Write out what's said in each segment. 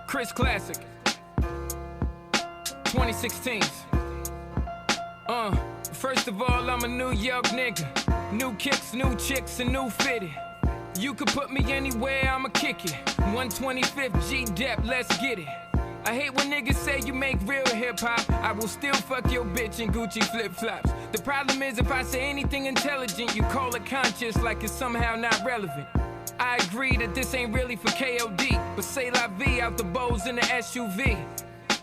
Chris Classic 2016. First of all, I'm a New York nigga. New kicks, new chicks, and new fitted. You could put me anywhere, I'ma kick it. 125th G-Dep, let's get it. I hate when niggas say you make real hip-hop. I will still fuck your bitch in Gucci flip-flops. The problem is if I say anything intelligent, you call it conscious like it's somehow not relevant. I agree that this ain't really for KOD, but say la vie out the bows in the SUV.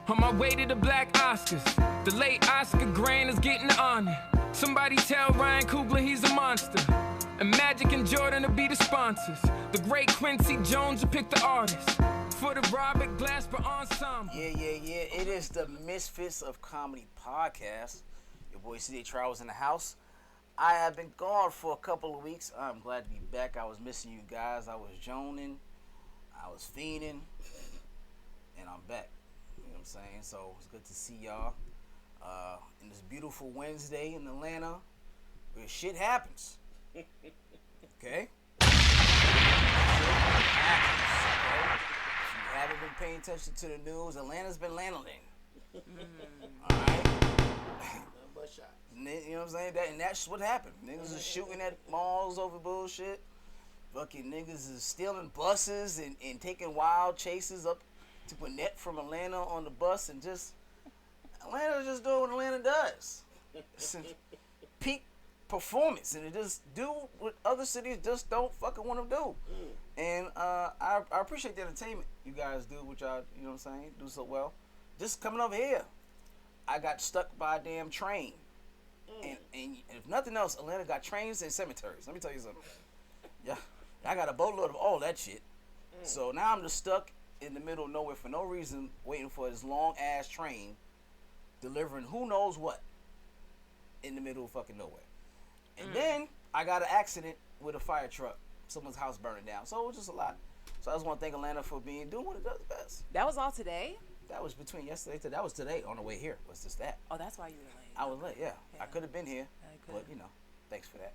On my way to the Black Oscars, the late Oscar Grant is getting the honor. Somebody tell Ryan Coogler he's a monster. And Magic and Jordan will be the sponsors. The great Quincy Jones will pick the artist. For the Robert Glasper Ensemble. Yeah. It is the Misfits of Comedy podcast. Your boy CJ Travels in the house. I have been gone for a couple of weeks. I'm glad to be back. I was missing you guys. I was joning. I was fiending. And I'm back. You know what I'm saying? So it's good to see y'all. In this beautiful Wednesday in Atlanta where shit happens. Okay? If you haven't been paying attention to the news, Atlanta's been landing. Alright? You know what I'm saying? And that's what happened. Niggas is shooting at malls over bullshit. Fucking niggas is stealing buses and taking wild chases up to Gwinnett from Atlanta on the bus, and just Atlanta's just doing what Atlanta does. It's peak performance, and it just do what other cities just don't fucking want to do. And I appreciate the entertainment you guys do, which y'all, you know what I'm saying, do so well. Just coming over here, I got stuck by a damn train. And if nothing else, Atlanta got trains and cemeteries. Let me tell you something. Yeah, I got a boatload of all that shit. So now I'm just stuck in the middle of nowhere for no reason, waiting for this long ass train delivering who knows what in the middle of fucking nowhere. And then I got an accident with a fire truck. Someone's house burning down. So it was just a lot. So I just want to thank Atlanta for doing what it does best. That was all today? That was between yesterday to that was today on the way here. Was just that. Oh, that's why you were late. I was late, yeah. I could have been here, but you know, thanks for that.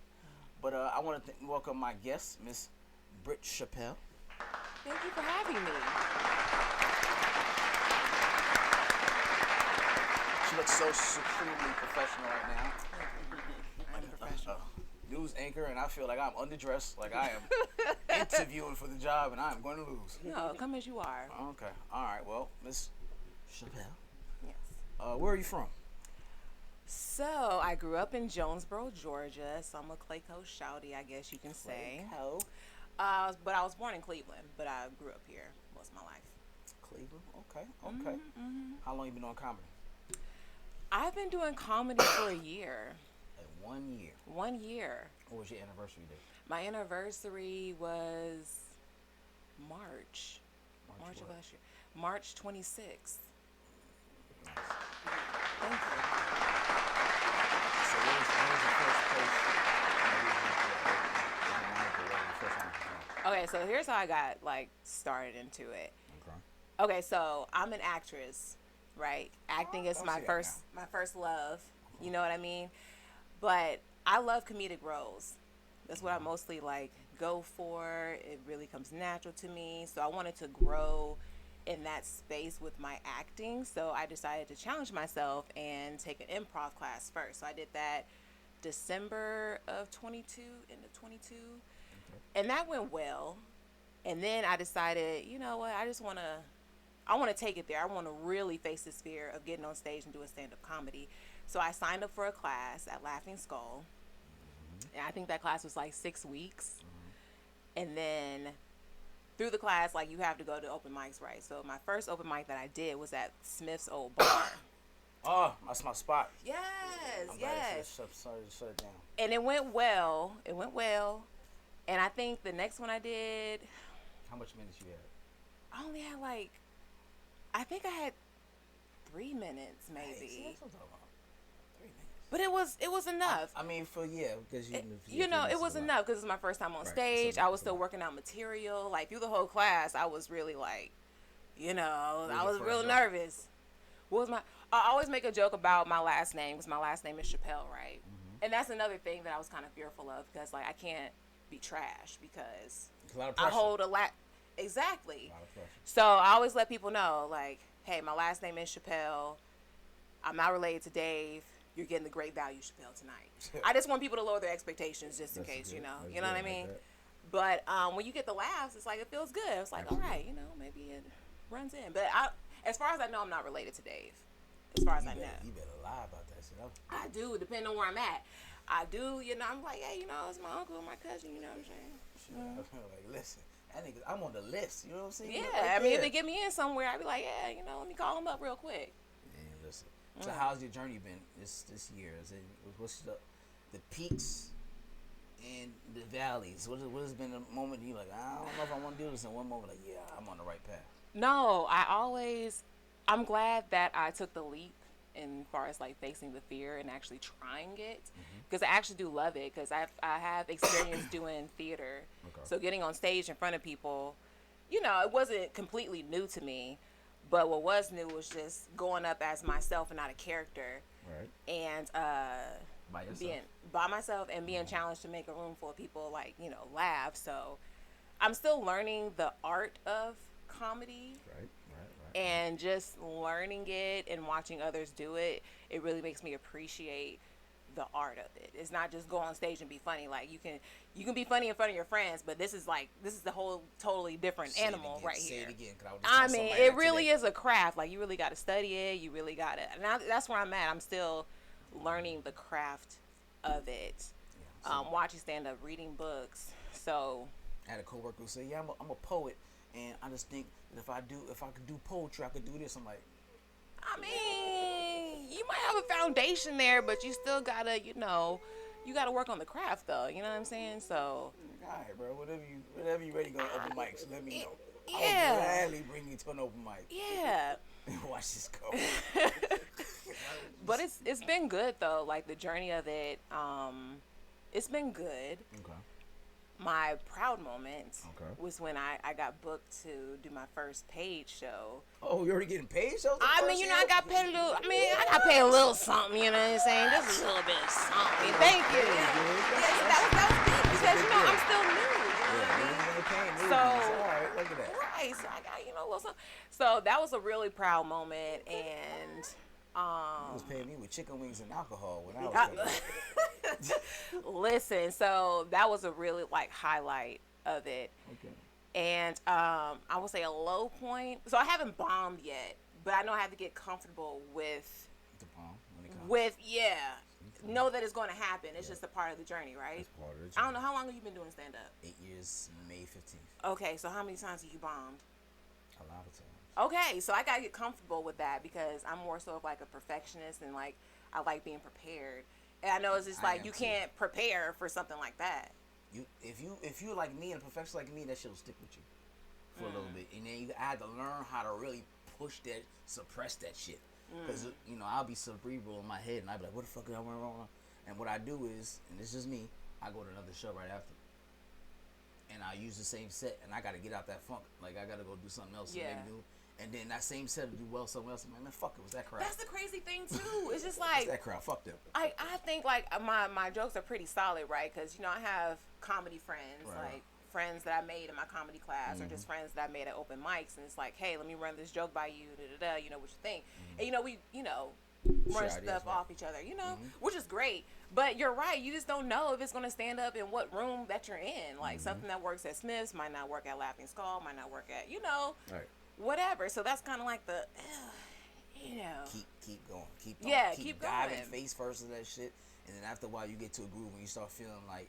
But I want to welcome my guest, Miss Britt Chappelle. Thank you for having me. She looks so supremely professional right now. I'm professional. News anchor, and I feel like I'm underdressed, like I am interviewing for the job, and I am going to lose. No, come as you are. Okay, all right. Well, Miss Chappelle. Yes. Where are you from? So I grew up in Jonesboro, Georgia. So I'm a Clayco shouty, I guess you can say. Clayco. But I was born in Cleveland, but I grew up here most of my life. Cleveland. Okay. How long you been on comedy? I've been doing comedy for a year. 1 year. 1 year. What was your anniversary date? My anniversary was March of last year. March 26th. Nice. Thank you. So when was the first place? Okay, so here's how I got started into it. Okay, so I'm an actress, right? Acting is my first love. You know what I mean? But I love comedic roles. That's what I mostly go for. It really comes natural to me. So I wanted to grow in that space with my acting. So I decided to challenge myself and take an improv class first. So I did that December of 22 into 22. And that went well. And then I decided, you know what, I want to take it there. I want to really face this fear of getting on stage and doing stand-up comedy. So I signed up for a class at Laughing Skull. And I think that class was 6 weeks. And then through the class, you have to go to open mics, right? So my first open mic that I did was at Smith's old bar. Oh, that's my spot. Yes. Sorry to shut it down. And it went well. And I think the next one I did. How much minutes you had? I only had I think I had 3 minutes maybe. Hey, that's what I'm talking about. 3 minutes. But it was enough. I mean, because it was enough because it's my first time on stage. I was still working out material. Through the whole class, I was really I was real nervous. I always make a joke about my last name because my last name is Chappelle, right? Mm-hmm. And that's another thing that I was kind of fearful of because I can't be trash because a lot of I hold a lot. Exactly. A lot of pressure. So I always let people know, like, hey, my last name is Chappelle. I'm not related to Dave. You're getting the great value Chappelle tonight. I just want people to lower their expectations just in case, you know. You know what I mean? But when you get the laughs, it's like it feels good. It's like, all right, you know, maybe it runs in. But as far as I know, I'm not related to Dave. As far as I know. You better lie about that shit. I do, depending on where I'm at. I do, you know, I'm like, hey, you know, it's my uncle, my cousin, you know what I'm saying? Like, listen, that nigga, I'm on the list, you know what I'm saying? Yeah, I mean, if they get me in somewhere, I'd be like, yeah, you know, let me call him up real quick. Man, listen. So how's your journey been this year? What's the peaks and the valleys? What has been the moment you like, I don't know if I want to do this, and one moment like, yeah, I'm on the right path? No, I'm glad that I took the leap in far as like facing the fear and actually trying it, because I actually do love it, because I have experience doing theater. So getting on stage in front of people, you know, it wasn't completely new to me, but what was new was just going up as myself and not a character, and being by myself and being challenged to make a room full of people, like, you know, laugh. So I'm still learning the art of comedy. And just learning it and watching others do it, it really makes me appreciate the art of it. It's not just go on stage and be funny. Like, you can be funny in front of your friends, but this is the whole totally different animal right here. Say it again, 'cause I mean, it really is a craft. Like, you really got to study it. You really got to. And that's where I'm at. I'm still learning the craft of it. Watching stand up, reading books. So I had a coworker who said, "Yeah, I'm a poet, and I just think that if I could do poetry, I could do this." I'm like, I mean, you might have a foundation there, but you still gotta, you know, you gotta work on the craft, though. You know what I'm saying? So, all right, bro. Whatever you ready to go to open mics, let me know. Yeah. I'll gladly bring you to an open mic. Yeah. Watch this go. But it's been good though. Like, the journey of it, it's been good. Okay. My proud moment was when I got booked to do my first paid show. Oh, you're already getting paid shows? I mean, you know, I got paid a little something, you know what I'm saying? Just a little bit of something. Thank you. Yeah, that was good, because, you know, I'm still new. So, all right, look at that. Right, so I got, you know, a little something. So that was a really proud moment, and he was paying me with chicken wings and alcohol when I was listen, so that was a really, like, highlight of it. Okay. And I would say a low point. So I haven't bombed yet, but I know I have to get comfortable with the bomb when it comes. Know that it's going to happen. It's just a part of the journey, right? It's part of the journey. I don't know, how long have you been doing stand up? 8 years, May 15th. Okay, so how many times have you bombed? A lot of times. Okay, so I gotta get comfortable with that, because I'm more so of like a perfectionist, and like I like being prepared. And I know it's just like you can't prepare for something like that. If you like me and a perfectionist like me, that shit will stick with you for a little bit, and then I had to learn how to really suppress that shit, because you know, I'll be cerebral in my head, and I'll be like, what the fuck did I went wrong? And what I do is, and this is me, I go to another show right after, and I use the same set, and I gotta get out that funk. Like, I gotta go do something else. Yeah. And then that same set will do well somewhere else. I'm like, man, fuck it, was that crowd. That's the crazy thing too. It's just like, it's that crowd, fuck them. I think like my jokes are pretty solid, right? Because, you know, I have comedy friends, like friends that I made in my comedy class, or just friends that I made at open mics, and it's like, hey, let me run this joke by you, you know what you think, and, you know, we, you know, run stuff off each other, you know, which is great. But you're right, you just don't know if it's going to stand up in what room that you're in. Like, something that works at Smith's might not work at Laughing Skull, might not work at, you know, whatever. So that's kind of like the, you know. Keep going. Keep going. Diving face first of that shit. And then after a while, you get to a groove when you start feeling like,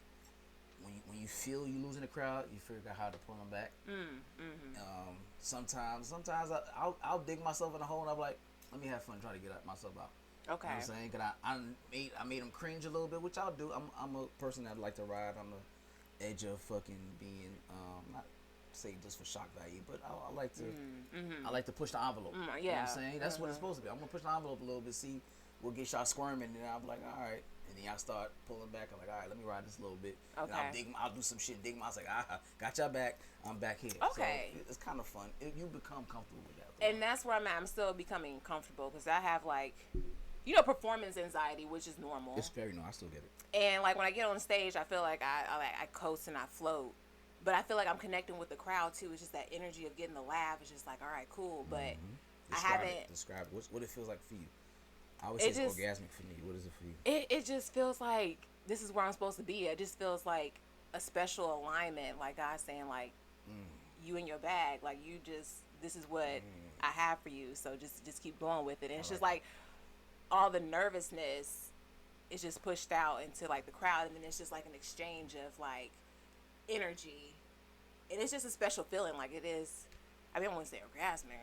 when you feel you losing the crowd, you figure out how to pull them back. Sometimes I'll dig myself in a hole, and I'm like, let me have fun trying to get myself out. Okay. You know what I'm saying? Because I made them cringe a little bit, which I'll do. I'm a person that like to ride on the edge of fucking being, not say just for shock value, but I like to I like to push the envelope. Yeah. You know what I'm saying? That's what it's supposed to be. I'm going to push the envelope a little bit, see what gets y'all squirming, and then I'll be like, all right. And then y'all start pulling back. I'm like, all right, let me ride this a little bit. Okay. And I'll do some shit, dig my, I was like, got y'all back. I'm back here. Okay. So it's kind of fun. You become comfortable with that. And that's where I'm at. I'm still becoming comfortable, because I have, like, you know, performance anxiety, which is normal. It's very normal. I still get it. And, like, when I get on stage, I feel like I coast and I float. But I feel like I'm connecting with the crowd too. It's just that energy of getting the laugh. It's just like, all right, cool. But Describe what it feels like for you. I would say it's orgasmic for me. What is it for you? It just feels like this is where I'm supposed to be. It just feels like a special alignment. Like God saying, like, you in your bag. Like, you just, this is what I have for you. So just keep going with it. And it's just like all the nervousness is just pushed out into like the crowd. And then it's just like an exchange of like energy. And it's just a special feeling. Like it is, I mean, I won't say orgasmic,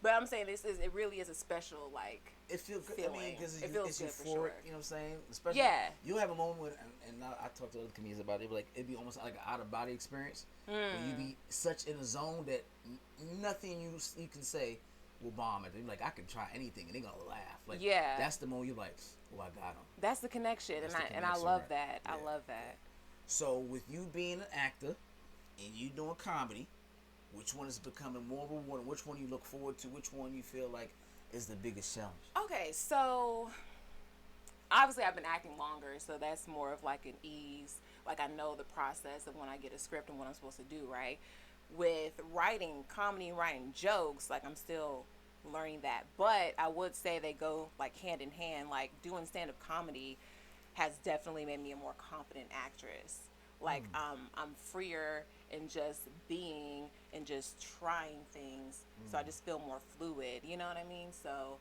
but I'm saying it really is a special, like, it feels good. Feeling. I mean, because it feels good euphoric, for sure. You know what I'm saying? Especially, you have a moment when, and I talk to other comedians about it, like it'd be almost like an out of body experience, where you be such in a zone that nothing you can say will bomb it. You're like, I can try anything, and they're gonna laugh. Like, that's the moment you're like, oh, I got them. That's the connection, and I love that. I love that. So with you being an actor and you doing comedy, which one is becoming more rewarding? Which one you look forward to? Which one you feel like is the biggest challenge? Okay, so obviously I've been acting longer, so that's more of like an ease. Like I know the process of when I get a script and what I'm supposed to do, right? With writing comedy and writing jokes, like I'm still learning that. But I would say they go like hand in hand. Like doing stand-up comedy has definitely made me a more confident actress. Like I'm freer in just being and just trying things, so I just feel more fluid, you know what I mean? So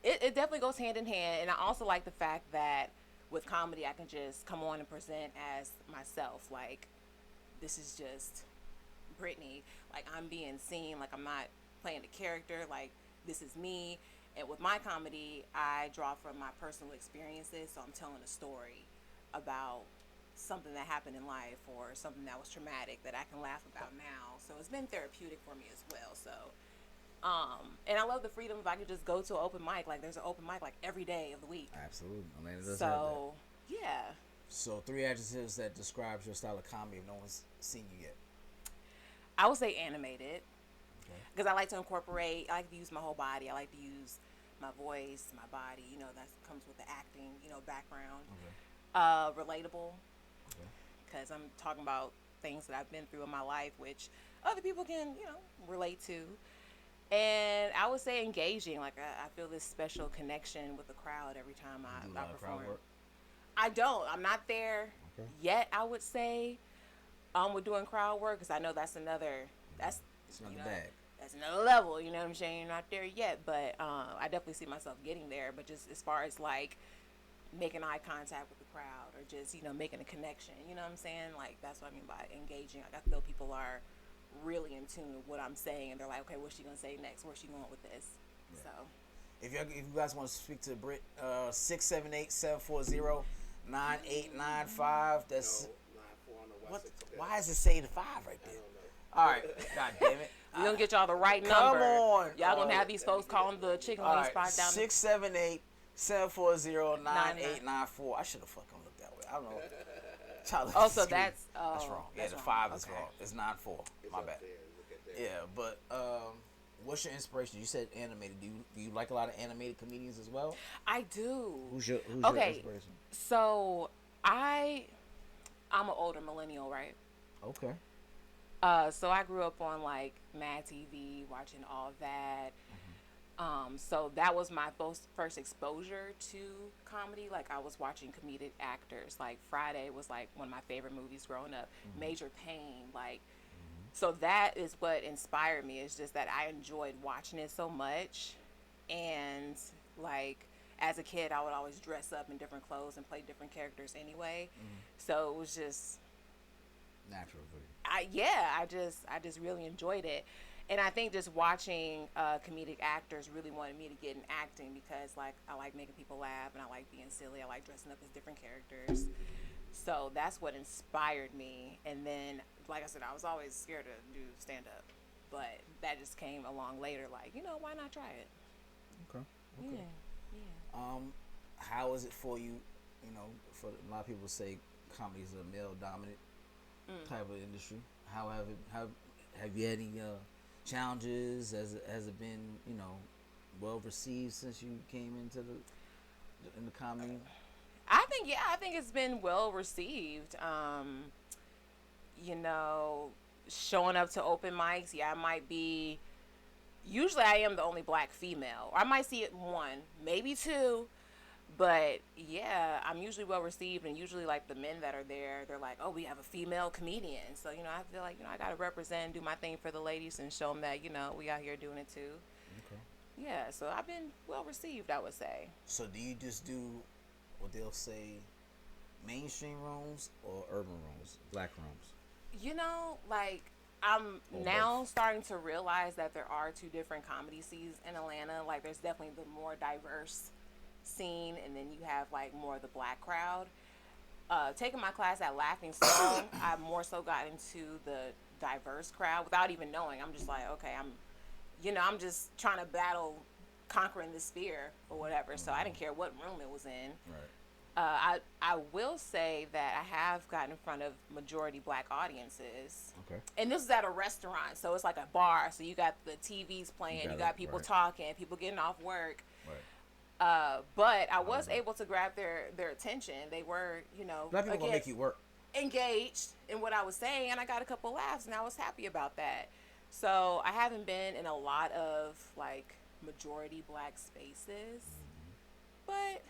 it definitely goes hand in hand. And I also like the fact that with comedy I can just come on and present as myself, like this is just Brittany, like I'm being seen, like I'm not playing a character, like this is me. And with my comedy I draw from my personal experiences, so I'm telling a story about something that happened in life or something that was traumatic that I can laugh about now. So it's been therapeutic for me as well. So and I love the freedom if I could just go to an open mic. Like there's an open mic like every day of the week. Absolutely. Atlanta does have So yeah. So 3 adjectives that describes your style of comedy if no one's seen you yet. I would say animated. Because I like to incorporate, I like to use my whole body. I like to use my voice, my body, you know, that comes with the acting, you know, background. Relatable. Because I'm talking about things that I've been through in my life, which other people can, you know, relate to. And I would say engaging. Like I feel this special connection with the crowd every time I perform. Crowd work? I don't. I'm not there yet. I would say with doing crowd work, because I know that's another. That's another bag. That's another level. You know what I'm saying? You're not there yet, but I definitely see myself getting there. But just as far as like making eye contact with the crowd or just, you know, making a connection, you know what I'm saying? Like that's what I mean by engaging. Like I feel people are really in tune with what I'm saying, and they're like, okay, what's she gonna say next? Where's she going with this? So if you guys want to speak to Britt, 678-740-9895. That's what? Why does it say the 5 right there? All right, god damn it. We're gonna get y'all the right number. Come on. Y'all gonna have these folks calling the chicken wing spot down 678-740-9894. I should have fucking looked that way. I don't know. Oh, so that's wrong. Yeah, the 5 is wrong. It's 94. My bad. Yeah, but what's your inspiration? You said animated. Do you like a lot of animated comedians as well? I do. Who's your inspiration? So I'm an older millennial, right? Okay. So I grew up on like Mad TV, watching all of that. So that was my first exposure to comedy. Like I was watching comedic actors. Like Friday was like one of my favorite movies growing up. Major Pain, like. So that is what inspired me. It's just that I enjoyed watching it so much, and like as a kid, I would always dress up in different clothes and play different characters anyway. So it was just natural for you. I just really enjoyed it. And I think just watching comedic actors really wanted me to get in acting because, like, I like making people laugh and I like being silly. I like dressing up as different characters. So that's what inspired me. And then, like I said, I was always scared to do stand-up. But that just came along later, like, you know, why not try it? Okay. Yeah. How is it for you, you know, for a lot of people say comedy is a male-dominant type of industry. How have you had any challenges? Has it been, you know, well received since you came into the comedy? I think it's been well received. you know, showing up to open mics. Yeah, I might be. Usually, I am the only black female. I might see it one, maybe two. But yeah, I'm usually well received, and usually like the men that are there, they're like, "Oh, we have a female comedian." So I feel like I gotta represent, do my thing for the ladies, and show them that we out here doing it too. Okay. Yeah, so I've been well received, I would say. So do you just do what they'll say, mainstream rooms or urban rooms, black rooms? Like I'm Or now both. starting to realize that there are two different comedy scenes in Atlanta. Like there's definitely the more diverse scene, and then you have like more of the black crowd. Taking my class at Laughing Skull, I've more so got into the diverse crowd without even knowing. I'm just like, okay, I'm just trying to battle conquering this fear or whatever. So I didn't care what room it was in. Right. I will say that I have gotten in front of majority black audiences. Okay. And this is at a restaurant, so it's like a bar. So you got the TVs playing, you got people talking, people getting off work. Right. But I was able to grab their attention. They were, Black people gonna make you work. engaged in what I was saying, and I got a couple laughs, and I was happy about that. So I haven't been in a lot of like majority black spaces, but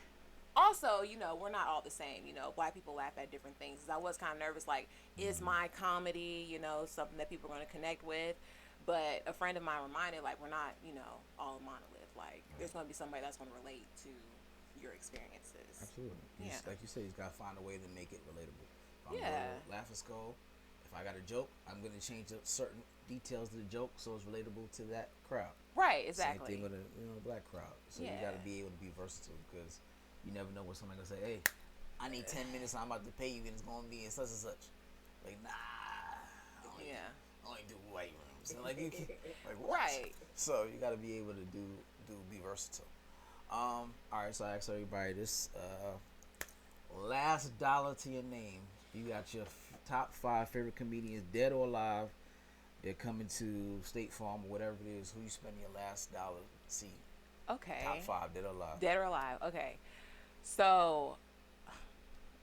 also, we're not all the same. Black people laugh at different things. I was kind of nervous, like, is my comedy, something that people are going to connect with? But a friend of mine reminded, like, we're not, all a monolith. Like, there's going to be somebody that's going to relate to your experiences. Absolutely. Yeah. Like you said, you gotta find a way to make it relatable. If I'm Yeah. gonna laugh at skull, if I got a joke, I'm gonna change certain details of the joke so it's relatable to that crowd. Right, exactly. Same thing with a black crowd. So you Yeah. gotta be able to be versatile because you never know what somebody gonna say. Hey, I need 10 minutes. I'm about to pay you, and it's gonna be in such and such. Like, nah. I only do white rooms. And like you can, like what? Right. So you gotta be able to be versatile. All right. So I asked everybody this. Last dollar to your name. You got your top 5 favorite comedians, dead or alive. They're coming to State Farm or whatever it is. Who you spending your last dollar to see? Okay. Top 5, dead or alive. Dead or alive. Okay. So,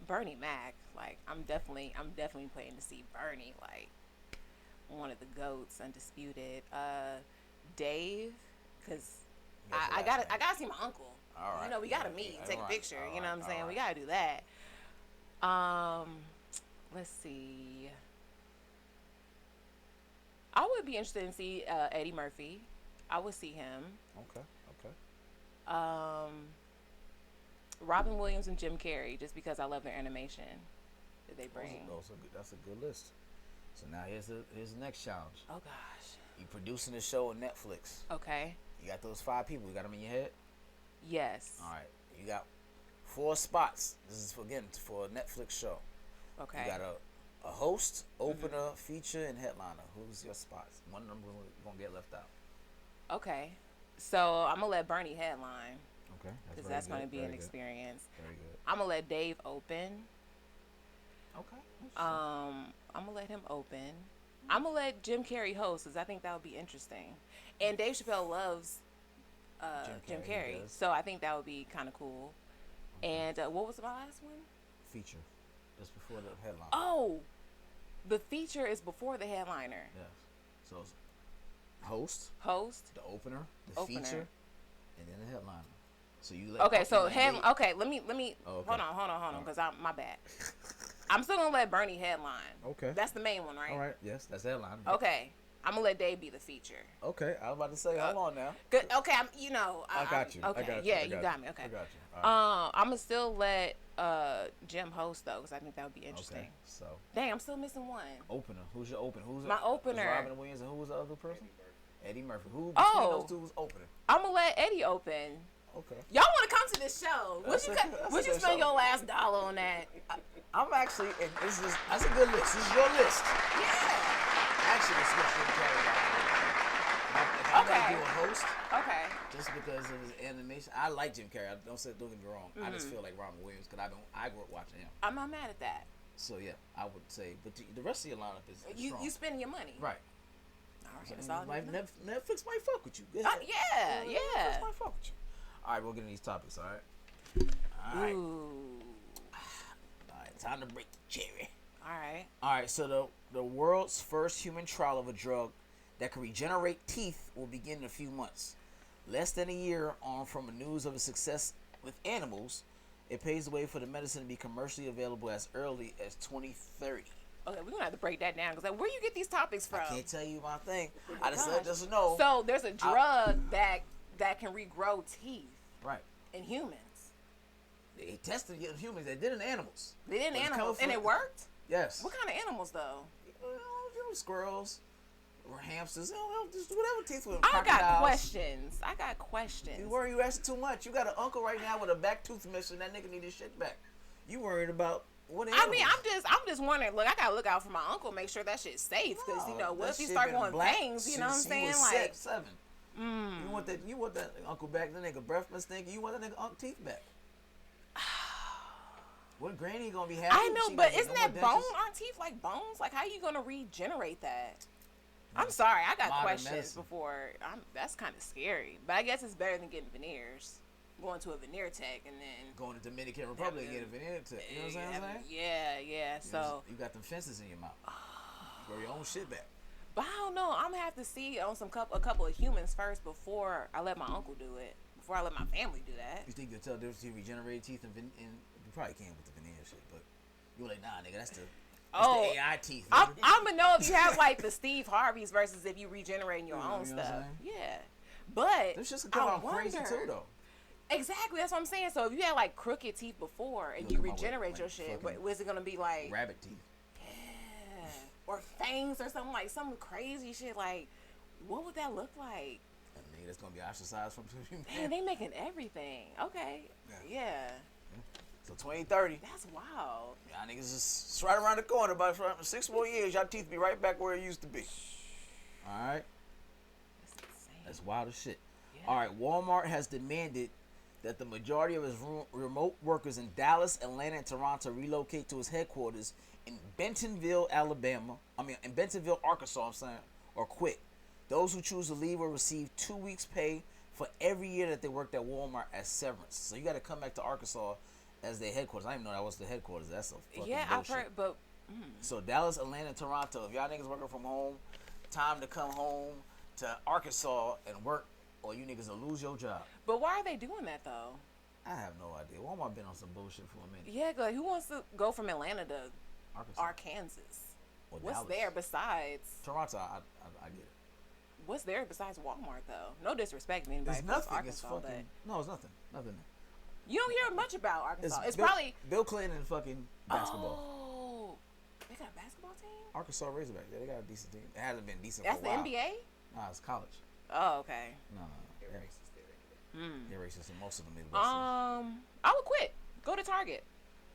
Bernie Mac. Like, I'm definitely planning to see Bernie. Like, one of the GOATs, undisputed. Dave, because I gotta see my uncle. All right. We gotta meet, take a picture. All You know what I'm right, saying? all We right. gotta do that. Let's see. I would be interested in see Eddie Murphy. I would see him. Okay. Robin Williams and Jim Carrey, just because I love their animation that they bring. That's a good list. So now here's the next challenge. Oh gosh. You producing a show on Netflix. Okay. You got those 5 people. You got them in your head. Yes. All right. You got 4 spots. This is for a Netflix show. Okay. You got a host, opener, feature, and headliner. Who's your spots? One of them gonna get left out. Okay. So I'm gonna let Bernie headline Okay. because that's gonna be an experience. Very good. I'm gonna let Dave open. Okay. I'm gonna let him open. I'm gonna let Jim Carrey host because I think that would be interesting. And Dave Chappelle loves Jim Carrey, he Carrey, does. so I think that would be kind of cool. And what was my last one? Feature. Just before the headliner. Oh, the feature is before the headliner. Yes. So it's host, Host. the opener, the Opener. feature, and then the headliner. So you let. Okay, so you let Dave- okay. Let me. Oh, okay. Hold on, because my bad. I'm still gonna let Bernie headline. Okay. That's the main one, right? All right. Yes, that's the headliner. Okay. I'm gonna let Dave be the feature. Okay. I was about to say, hold on now. Good. Okay. I got you. Okay. I got Yeah, you. you got me. Okay. I got you. All right. I'm gonna still let Jim host though, because I think that would be interesting. Okay. So Dang, I'm still missing one. opener. Who's your opener? Who's My opener. Robin Williams, and who was the other person? Eddie Murphy. Who between Oh. those two was opener? I'm gonna let Eddie open. Okay. Y'all want to come to this show? Would That's you a spend good show. your last dollar on that? I'm actually, and that's a good list. This is your list. Yeah. Actually, it's what Jim Carrey got. If I'm Okay. gonna do a host, Okay. just because of his animation, I like Jim Carrey. Don't get me wrong. I just feel like Robin Williams because I grew up watching him. I'm not mad at that. So yeah, I would say, but the rest of your lineup is strong. You spending your money. Right. All right. So, That's all I need to know. Netflix might fuck with you. Go ahead. Yeah. Netflix might fuck with you. All right, we'll get into these topics. All right. All right. Ooh. All right. Time to break the cherry. All right. So the world's first human trial of a drug that can regenerate teeth will begin in a few months. Less than a year on from the news of a success with animals, it paves the way for the medicine to be commercially available as early as 2030. Okay, we're gonna have to break that down because where you get these topics from? I can't tell you my thing. I just said just know. So there's a drug that can regrow teeth. Right. In humans. They tested it in humans. They did it in animals. They did in animals, and it worked. Yes. What kind of animals though? Squirrels or hamsters. Just whatever teeth with I got questions. You worry you asking too much. You got an uncle right now with a back tooth missing. That nigga need his shit back. You worried about what animals? I mean, I'm just wondering. Look, I gotta look out for my uncle. Make sure that shit's safe because what if you start going bangs? You know what I'm saying? Like 7. You want that uncle back? That nigga breath stinking. You want that nigga uncle teeth back? What granny gonna be happy? I know, but isn't that bone? Aren't teeth like bones? Like how you gonna regenerate that? I'm sorry, I got questions medicine. Before. That's kind of scary, but I guess it's better than getting veneers. Going to a veneer tech and then going to Dominican Republic and get a veneer tech. You know what I'm saying? Yeah. So you got them fences in your mouth. You grow your own shit back. But I don't know. I'm gonna have to see on a couple of humans first before I let my uncle do it. Before I let my family do that. You think you'll tell the difference between regenerated teeth and you probably can with the veneer shit, but you're like, nah, nigga, that's the AI teeth. I'm gonna know if you have like the Steve Harveys versus if you regenerating your own stuff. Yeah, but this just come out crazy too, though. Exactly, that's what I'm saying. So if you had like crooked teeth before and you regenerate your shit, was it gonna be like rabbit teeth? Yeah, or fangs or something like some crazy shit. Like, what would that look like? I mean, that's gonna be ostracized from Man, they making everything. Okay, yeah. So 2030. That's wild. Y'all niggas is right around the corner. About 6 more years, y'all teeth be right back where it used to be. All right. That's insane. That's wild as shit. Yeah. All right. Walmart has demanded that the majority of its remote workers in Dallas, Atlanta, and Toronto relocate to its headquarters in Bentonville, Arkansas. I'm saying, or quit. Those who choose to leave will receive 2 weeks' pay for every year that they worked at Walmart as severance. So you got to come back to Arkansas as their headquarters. I didn't know that was the headquarters. That's a fucking bullshit. I've heard, but so Dallas, Atlanta, and Toronto. If y'all niggas working from home, time to come home to Arkansas and work, or you niggas will lose your job. But why are they doing that though? I have no idea. Walmart been on some bullshit for a minute. Yeah, like who wants to go from Atlanta to Arkansas? What's Dallas. there besides Toronto? I get it. What's there besides Walmart though? No disrespect to anybody. There's nothing. Arkansas, it's fucking no. It's nothing. Nothing. You don't hear much about Arkansas. It's Bill, probably Bill Clinton and fucking basketball. Oh, they got a basketball team? Arkansas Razorbacks. Yeah, they got a decent team. It hasn't been decent That's for a while. the NBA? Nah, it's college. Oh, okay. No. They're racist. They're racist, and most of them Midwest. I would quit. Go to Target.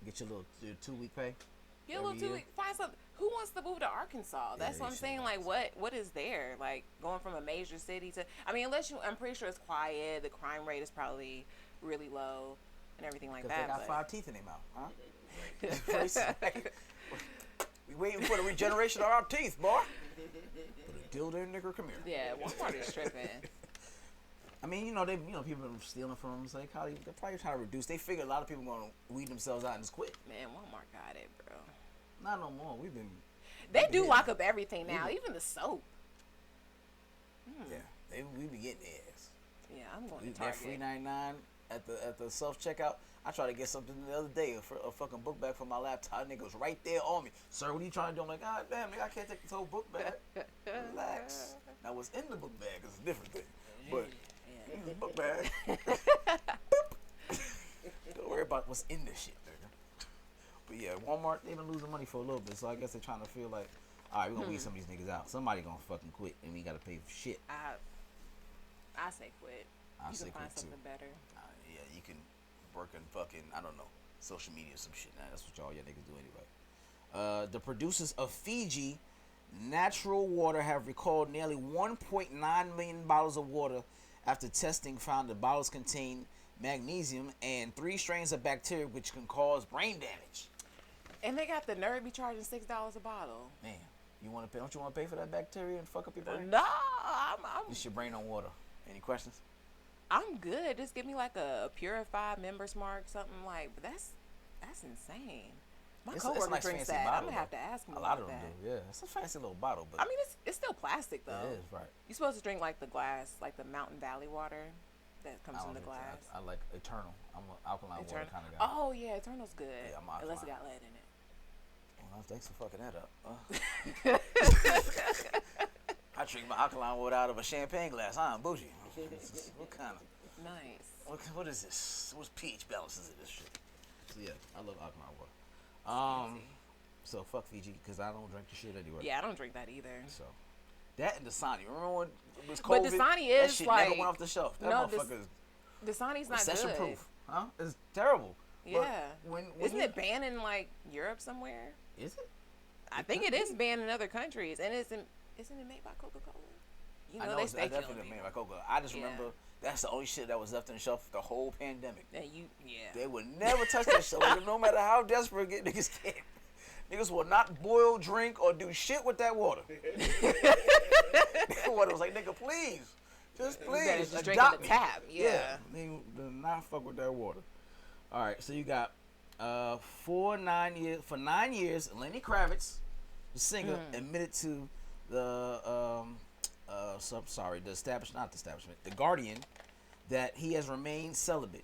Get your little 2-week pay. Get a little 2 week. Find something. Who wants to move to Arkansas? That's what I'm saying. Like, what is there? Like, going from a major city to. I mean, I'm pretty sure it's quiet. The crime rate is probably really low, and everything like that. They got 5 teeth in their mouth, huh? We waiting for the regeneration of our teeth, boy. Put a dildo in, nigga, come here. Yeah, Walmart is tripping. I mean, people been stealing from them, so they're probably trying to reduce. They figure a lot of people gonna weed themselves out and just quit. Man, Walmart got it, bro. Not no more. They do lock up everything now, even the soap. Yeah, we be getting theirs. Yeah, I'm going to Target. That $3.99 at the self checkout. I tried to get something the other day, a fucking book bag for my laptop. Nigga was right there on me. Sir, what are you trying to do? I'm like, God damn, nigga, I can't take this whole book bag. Relax. Now, what's in the book bag is a different thing. But the book bag. Don't worry about what's in this shit, nigga. But yeah, Walmart, they've been losing money for a little bit, so I guess they're trying to feel like, all right, we're gonna weed some of these niggas out. Somebody gonna fucking quit, and we gotta pay for shit. I say quit. You can find something better. Yeah, you can work in fucking, I don't know, social media or some shit. Nah, that's what y'all niggas do anyway. The producers of Fiji natural water have recalled nearly 1.9 million bottles of water after testing found the bottles contain magnesium and 3 strains of bacteria which can cause brain damage. And they got the nerve be charging $6 a bottle. Man, you want to pay? Don't you want to pay for that bacteria and fuck up your brain? No, It's your brain on water. Any questions? I'm good. Just give me like a purified Members Mark, something like. But that's insane. My it's coworker nice drinks fancy that. bottle, I'm gonna have to ask him a about lot of them that. do. Yeah, it's a fancy little bottle, but I mean, it's still plastic though. it is right. You're supposed to drink like the glass, like the Mountain Valley water that comes in the glass. I like Eternal. I'm an alkaline water kind of guy. Oh yeah, Eternal's good. Yeah, I'm unless it alkaline. got lead in it. Well, thanks for fucking that up. I drink my alkaline water out of a champagne glass. I'm bougie. What kind of? Nice. What is this? What's pH balances in this shit? So yeah, I love alkaline water. So fuck Fiji because I don't drink the shit anyway. Yeah, I don't drink that either. So that and Dasani. Remember when it was COVID? But Dasani that is shit like never went off the shelf. That motherfucker is Dasani's not recession good. proof. Huh? It's terrible. Yeah. When Isn't it banned in like Europe somewhere? Is it? I think it is banned in other countries, and isn't it made by Coca-Cola? You know, I know they it's stay definitely killing made people. by Coca. I just remember that's the only shit that was left on the shelf the whole pandemic. Yeah, They would never touch that shit. Like, no matter how desperate niggas get, niggas will not boil, drink, or do shit with that water. That water was like, nigga, please, just please, just drink the tap. Yeah, they do not fuck with that water. All right, so you got for 9 years, Lenny Kravitz, the singer, admitted to the the Guardian, that he has remained celibate.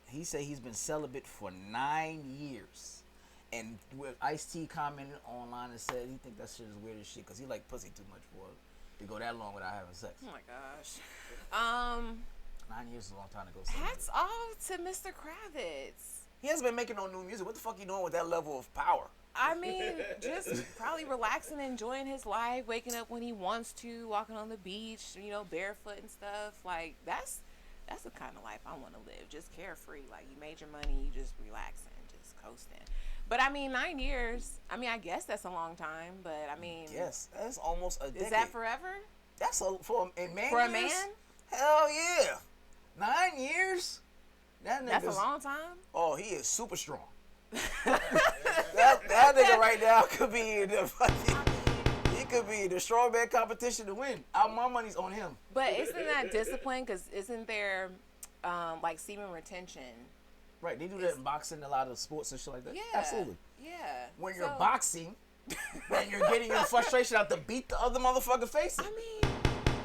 He said he's been celibate for 9 years, and with Ice-T commented online and said he think that shit is weird as shit because he like pussy too much for to go that long without having sex. Oh my gosh. 9 years is a long time to go. Hats off to Mr. Kravitz. He hasn't been making no new music. What the fuck he doing with that level of power? I mean, just probably relaxing, enjoying his life, waking up when he wants to, walking on the beach, you know, barefoot and stuff. Like, that's the kind of life I want to live. Just carefree. Like, you made your money, you just relaxing, just coasting. But, I mean, 9 years, I mean, I guess that's a long time. But, I mean. Yes, that's almost a decade. Is that forever? That's for a man. For a man? Hell yeah. 9 years? That's a long time? Oh, he is super strong. that nigga right now could be in the fucking. He could be in the strawman competition to win. My money's on him. But isn't that discipline? Because isn't there like semen retention? Right, they do that in boxing, a lot of sports and shit like that. Yeah, Absolutely. Yeah. When you're boxing, and you're getting your frustration out to beat the other motherfucker face. I mean,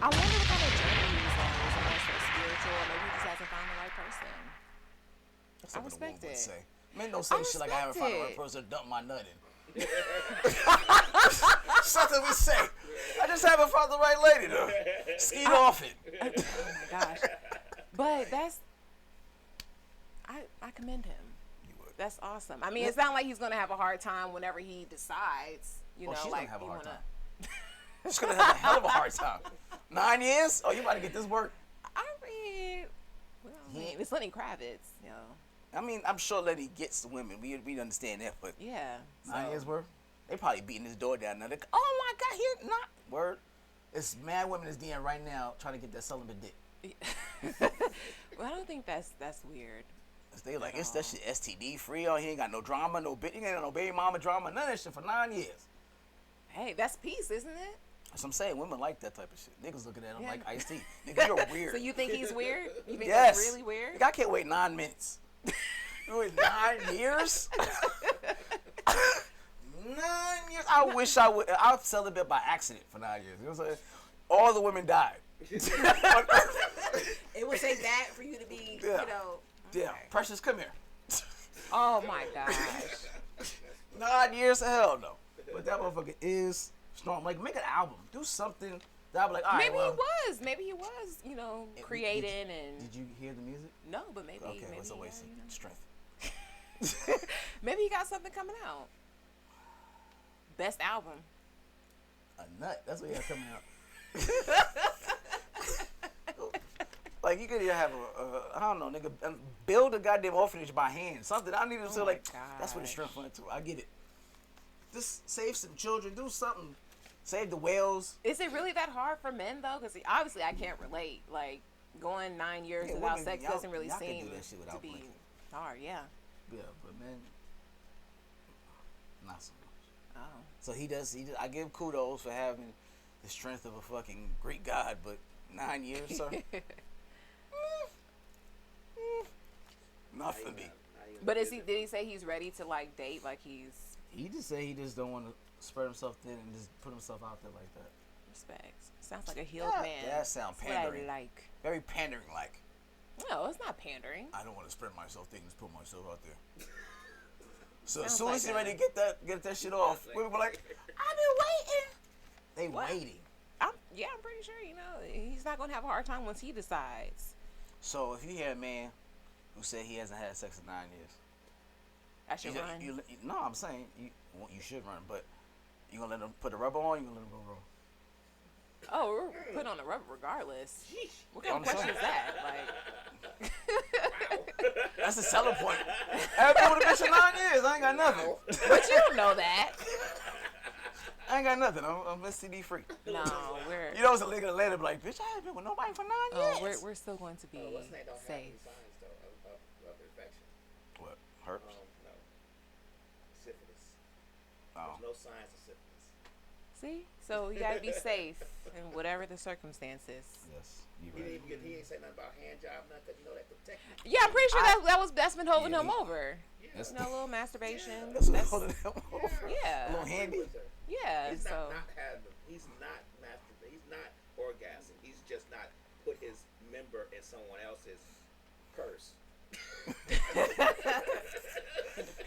I wonder what kind of journey he's on. Is it more so spiritual, or maybe he just hasn't found the right person? That's I respect it. Say. Men don't say shit like I haven't found the right person to dump my nut in. Something we say. I just haven't found the right lady to skeet off it. Oh my gosh. But I commend him. You would. That's awesome. I mean, it's not like he's gonna have a hard time whenever he decides. You know, she's like gonna have a you hard wanna. time. She's gonna have a hell of a hard time. 9 years? Oh, you about to get this work? I mean, it's Lenny Kravitz, you know. I mean, I'm sure Lenny gets the women. We understand that, but Yeah. 9 years worth? They probably beating his door down now. Oh my God, here not word. It's mad women is DM right now trying to get that celibate dick. Well, I don't think that's weird. They like it's that shit STD free. Oh, he ain't got no drama, he ain't got no baby mama drama, none of that shit for 9 years. Hey, that's peace, isn't it? That's what I'm saying. Women like that type of shit. Niggas looking at him like Ice-T. Nigga, you're weird. So you think he's weird? You think Yes. that's really weird? Nigga, I can't wait 9 minutes. You wait 9 years? 9 years? I wish I would. I'll celibate by accident for 9 years. You know what I'm saying? All the women died. It would take that for you to be, Yeah. you know. Yeah. Okay. Precious, come here. Oh my gosh. 9 years? Hell no. But that motherfucker is strong. Like, make an album. Do something that I'll be like, all right, Maybe he was, you know, creating and. Did you hear the music? No, but maybe. Okay, maybe it's a waste you know. of strength. Maybe he got something coming out. Best album. A nut. That's what he got coming out. Like, you could either have I don't know, nigga, build a goddamn orphanage by hand. Something. I need to feel like, that's where the strength went to. I get it. Just save some children. Do something. Save the whales. Is it really that hard for men, though? Because obviously I can't relate. Like, going 9 years without sex doesn't really seem to be hard. Yeah. Yeah, but men, not so much. Oh. So he does. I give him kudos for having the strength of a fucking Greek god, but 9 years, sir. Not for me. But did he say he's ready to like date? Like he's. He just said he just don't want to spread himself thin and just put himself out there like that. Respects. Sounds like a healed man. That sounds pandering. What I like. Very pandering like. No, it's not pandering. I don't want to spread myself thin and just put myself out there. So Sounds as soon as like he's ready to get that shit off, we were like, I've been waiting. They waiting. I'm pretty sure, he's not going to have a hard time once he decides. So if you hear a man who said he hasn't had sex in 9 years. I should run. No, I'm saying you should run, but you going to let him put the rubber on, you going to let him go roll? Oh, we're put on the rubber regardless. What kind of question is that? Like, that's the selling point. I've been with a bitch for 9 years. I ain't got nothing. But you don't know that. I ain't got nothing. I'm STD free. No, we're. You know, it's a nigga later, be like, bitch, I ain't been with nobody for 9 years. We're still going to be safe. Of infection. What? Herpes? No. Syphilis. Oh. There's no signs of syphilis. See? So you gotta be safe in whatever the circumstances. Yes. He ain't say nothing about hand job, nothing. That protect you. Yeah, I'm pretty sure that's been holding him over. Yeah. A little masturbation. That's what holding him over. Yeah. A little handy. Yeah. He's so. he's not masturbating. He's not orgasming. He's just not put his member in someone else's purse.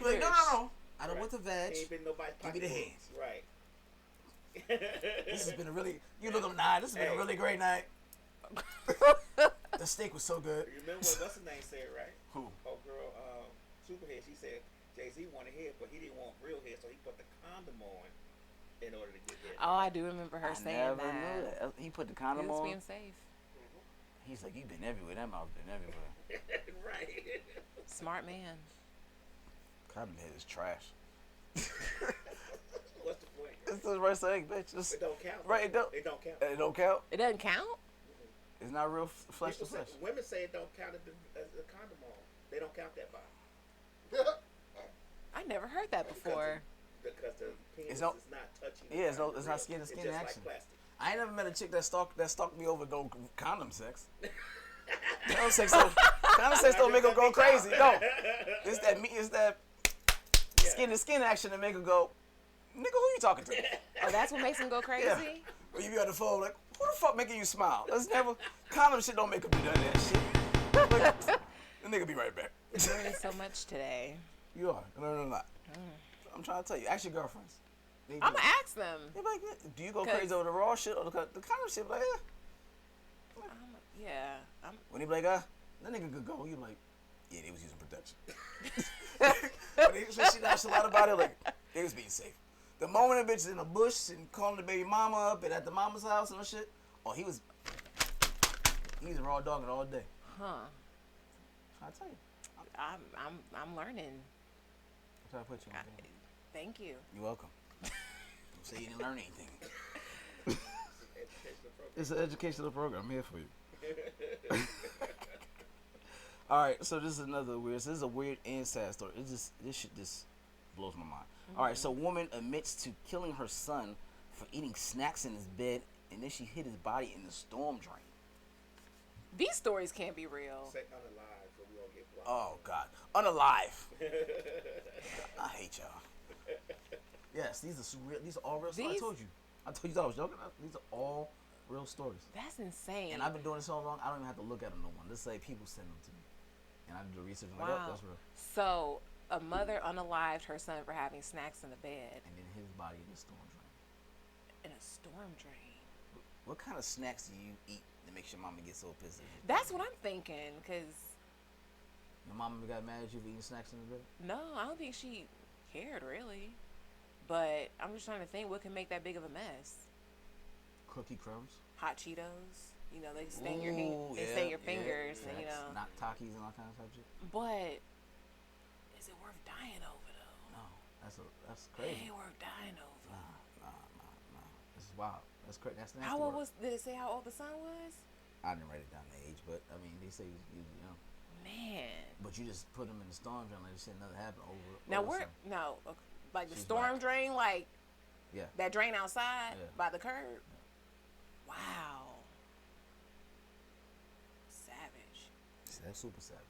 Like, no. I don't want the veg. He ain't been nobody's Give me the hands. Right. This has been a really, this has been a really great night. The steak was so good. You remember what what's his name said, right? Who? Oh, girl, Superhead. She said Jay-Z wanted head, but he didn't want real head, so he put the condom on in order to get head. Oh, I do remember her saying never that. knew that. He put the He condom was on. being safe. He's like, you've been everywhere. That mouth's been everywhere. Right. Smart man. Condom head is trash. What's the point? It's the right thing, bitch. It don't count. Right, it don't. It don't count. It don't count. It doesn't count? It's not real flesh to flesh. Women say it don't count as the condom on. They don't count that by. I never heard that before. Because the penis is not touching. Yeah, it's not skin to skin just action. Like plastic. I ain't never met a chick that stalked me over no condom sex. Condom sex don't make her go crazy. No, it's that skin to skin action that make her go, nigga, who you talking to? Oh, that's what makes him go crazy? Yeah. When you be on the phone like, who the fuck making you smile? That's never condom shit don't make him do none of that shit. Like, the nigga be right back. You're learning so much today. You are. I learned a lot. I'm trying to tell you. Ask your girlfriends. I'm gonna ask them. They're like, do you go crazy over the raw shit or the condom shit? Like, when he be like, that nigga could go. You like, yeah, they was using protection. But she knows a lot about it. Like, they was being safe. The moment a bitch is in the bush and calling the baby mama up and at the mama's house and shit, oh, he was raw dogging all day. Huh. I'm trying to tell you. I'm learning. I'm trying to put you on. Thank you. You're welcome. Don't say you didn't learn anything. It's an educational program. I'm here for you. All right, so this is another weird. This is a weird and sad story. This shit just blows my mind. All right, so woman admits to killing her son for eating snacks in his bed, and then she hid his body in the storm drain. These stories can't be real. Say unalive, so we don't get blocked. Oh God, unalive. I hate y'all. Yes, these are all real stories. I told you I was joking. These are all real stories. That's insane. And I've been doing this so long, I don't even have to look at them no more. Let's say people send them to me, and I do the research. And wow. That's real. So a mother unalived her son for having snacks in the bed. And then his body in the storm drain. In a storm drain. What kind of snacks do you eat that makes your mama get so pissed at you? That's what I'm thinking, because... Your mama got mad at you for eating snacks in the bed? No, I don't think she cared, really. But I'm just trying to think, what can make that big of a mess? Cookie crumbs? Hot Cheetos. You know, they sting your sting your fingers, and you know. Not Takis and all kinds of shit. But is it worth dying over, though? No, that's crazy. It ain't worth dying over. Nah. This is wild. That's crazy. That's nasty. How old did it say how old the son was? I didn't write it down the age, but I mean, they say he was young. Man. But you just put him in the storm drain like shit nothing happened over. Now like the storm drain, like that drain outside by the curb. Yeah. Wow. Savage. That's super savage.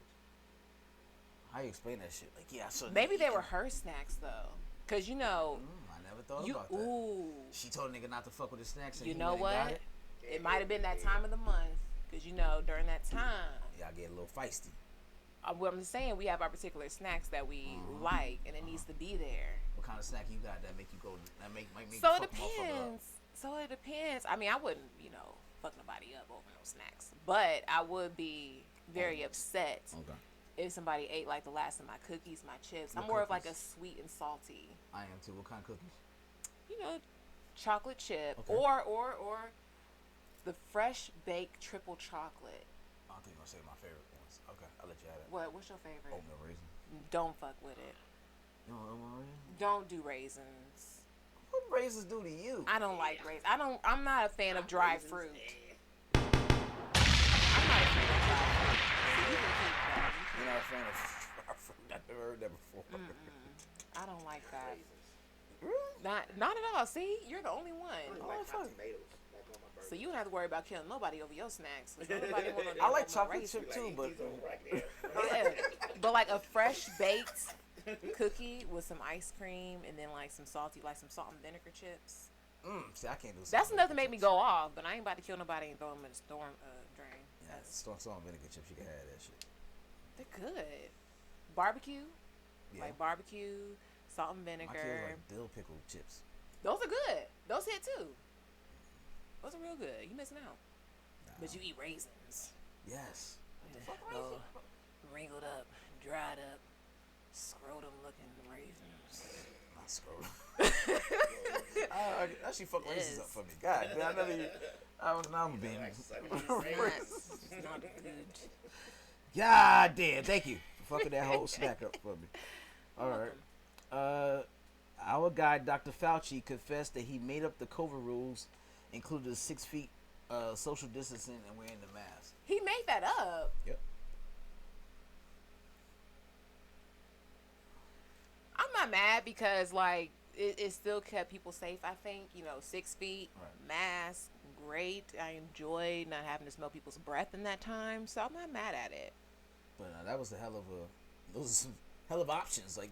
How you explain that shit? Like, yeah, I saw. Maybe they were her snacks though, cause you know. I never thought about that. Ooh. She told a nigga not to fuck with his snacks. And You he know went and got what? It might have been that time of the month, cause you know during that time. Yeah, I get a little feisty. What I'm just saying, we have our particular snacks that we like, and it needs to be there. What kind of snack you got that make you go? That make you So it fuck motherfucker up? depends. So it depends. I mean, I wouldn't, fuck nobody up over no snacks, but I would be very upset if somebody ate like the last of my cookies, my chips. I'm more of like a sweet and salty. I am too. What kind of cookies? Chocolate chip or the fresh baked triple chocolate. I think you're gonna say my favorite ones. Okay, I'll let you have it. What's your favorite? Oatmeal raisin. Don't fuck with it. You want oatmeal raisin? Don't do raisins. What raisins do to you? I don't like raisins. I'm not a fan of dry fruit. I'm not a fan of dry fruit. So you can keep that. You're not a fan of dry fruit? I've never heard that before. I don't like that. Really? Not at all. See, you're the only one. I don't like hot tomatoes. Like on my burger. So you don't have to worry about killing nobody over your snacks. Nobody wanna I like my chocolate raisin. chip too, but He's on right there. Yeah. But like a fresh baked cookie with some ice cream and then like some salt and vinegar chips. See, I can't do. That's enough to make me go off. But I ain't about to kill nobody and throw them in a storm drain. Yeah, salt and vinegar chips. You can have that shit. They're good. Barbecue, Yeah. like barbecue, salt and My kids vinegar. like dill pickle chips. Those are good. Those hit too. Those are real good. You missing out. But you eat raisins. Yes. Oh, wrinkled up, dried up, scrotum looking raisins. Not scroll. Actually, fuck raisins up for me. God, man, I never. I'm being. It's not good. God damn! Thank you for fucking that whole snack up for me. All right. Our guy Dr. Fauci confessed that he made up the COVID rules, including the 6 feet social distancing and wearing the mask. He made that up. Yep. I'm not mad because like it still kept people safe. I think 6 feet, mask, great. I enjoyed not having to smell people's breath in that time, so I'm not mad at it. But that was a hell of those are some hell of options. Like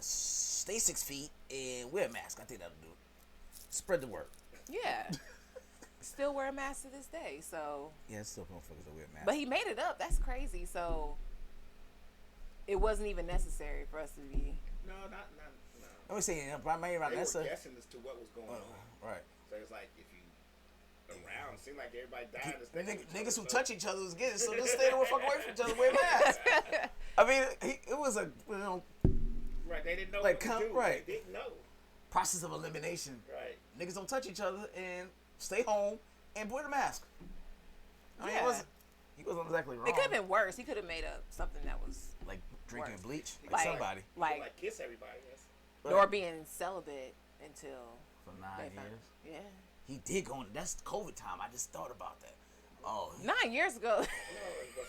stay 6 feet and wear a mask. I think that'll do it. Spread the word. Yeah. Still wear a mask to this day, so. Yeah, it's still motherfuckers that wear masks. But he made it up. That's crazy. So it wasn't even necessary for us to be. No. Let me say, maybe around They that. were guessing as to what was going on. Right. So it's like if you around, it seemed like everybody died. Niggas who touch each other was getting, so just stay the fuck away from each other, wear masks. I mean, it was a right. They didn't know like what to do. right. They didn't know. Process of elimination. Right. Niggas don't touch each other and stay home and wear the mask. I mean, Yeah. he wasn't exactly wrong. It could have been worse. He could have made up something that was like drinking worse. bleach, Like- somebody like kiss everybody. Yes. or being celibate until for they 9 found- years. Yeah. He did go on. That's COVID time. I just thought about that. Oh, 9 years ago. No, it wasn't.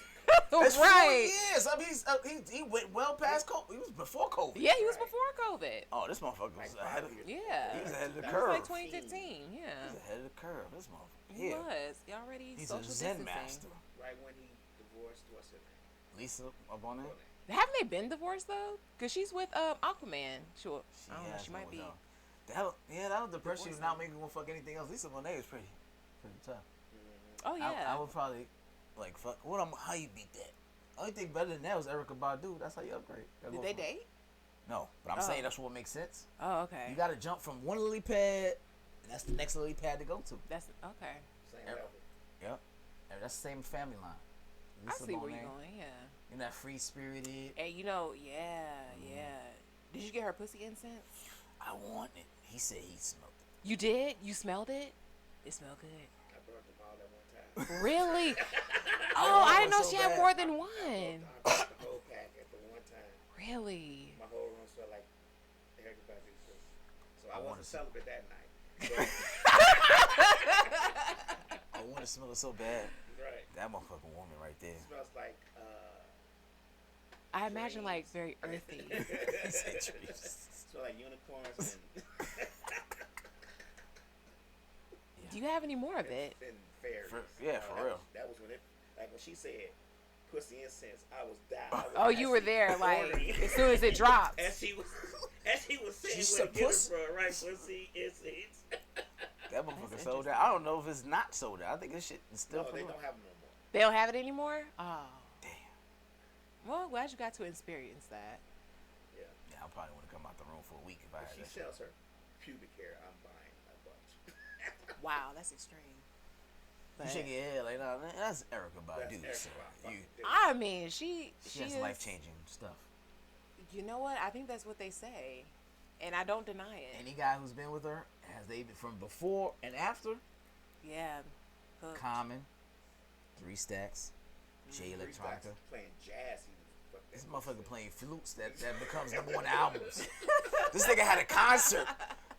that's 4 Right. years. I mean, he went well past COVID. He was before COVID. Yeah, he was before COVID. Oh, this motherfucker was ahead of Yeah. He was ahead of the That curve. was like 2015. Yeah. He's ahead of the curve. This motherfucker. He Yeah. was. He already He's social a Zen distancing. master. Right when he divorced, what's her name? Lisa up on there. Haven't they been divorced though? Cause she's with Aquaman. Sure. I don't know. She might be. That'll depress you not making me want to fuck anything else. Lisa Bonet is pretty tough. Oh yeah. I would probably like fuck. How you beat that? Only thing better than that was Erykah Badu. That's how you upgrade. Did they date? No, but I'm saying that's what makes sense. Oh okay. You got to jump from one lily pad, and that's the next lily pad to go to. That's okay. Same level. Yep. That's the same family line. I Lisa see where Bonet, you're going. Yeah. You know that free spirited. And yeah. Did you get her pussy incense? I want it. He said he smelled it. You did? You smelled it? It smelled good. I brought them all at one time. Really? Oh, I didn't know so she had bad. more than one. I brought the whole pack at the one time. Really? My whole room smelled like Erykah Badu. So I wasn't celibate that night. I want to smell it so bad. Right. That motherfucking woman right there. It smells like I imagine like very earthy. smell like unicorns and Do you have any more of it? and fairies. For real. That was when it, like when she said pussy incense, I was dying. Oh, you were there, like, as soon as it dropped. As she was saying, She "What said get her pussy? for right pussy incense." That motherfucker sold out. I don't know if it's not sold out. I think this shit is still. No, they don't have them no more. They don't have it anymore? Oh. Damn. Well, glad you got to experience that. Yeah. Yeah, I probably want to come out the room for a week if I If had she that shit. sells her pubic hair, I'm buying a bunch. Wow, that's extreme. You shake your head like, nah, man, that's Erica Badu. That's So Erykah you, Badu. I mean, she has is, life changing stuff. You know what? I think that's what they say, and I don't deny it. Any guy who's been with her, has they been from before and after? Yeah. Hooked. Common, 3 Stacks, Jay Three Stacks Electronica. playing jazz. This motherfucker playing flutes that becomes #1 albums. This nigga had a concert.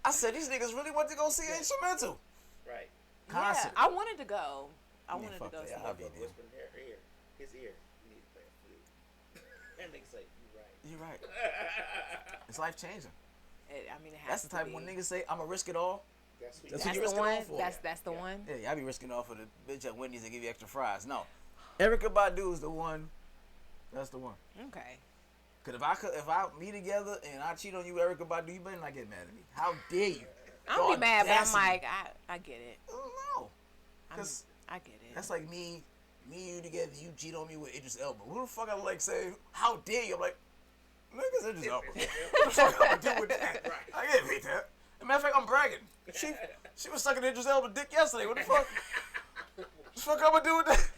I said, these niggas really want to go see instrumental Right. concert. Yeah, I wanted to go. I Man, wanted to fuck go that. see I'll it. be there. Whispering his ear. You need to play a flute. And nigga say, "You right." You're right. It's life changing. I mean, it has That's the to type be. when niggas say, I'ma risk it all. That's what That's That's what you the risk it one. all for. That's the one. Yeah, I be risking all for the bitch at Wendy's and give you extra fries. No. Erica Badu is the one. That's the one. Okay. Cause if I me together and I cheat on you, Erica Badu, you better not get mad at me. How dare you? I'll be The mad, but I'm audacity. like, I get it. No. Cause I get it. that's like me and you together, you cheat on me with Idris Elba. Who the fuck I like saying, how dare you? I'm like, niggas Idris Elba. What the fuck I'm gonna do with that? Right. I can't beat that. As a matter of fact, I'm bragging. She was sucking Idris Elba dick yesterday. What the fuck? What the fuck I'm gonna do with that?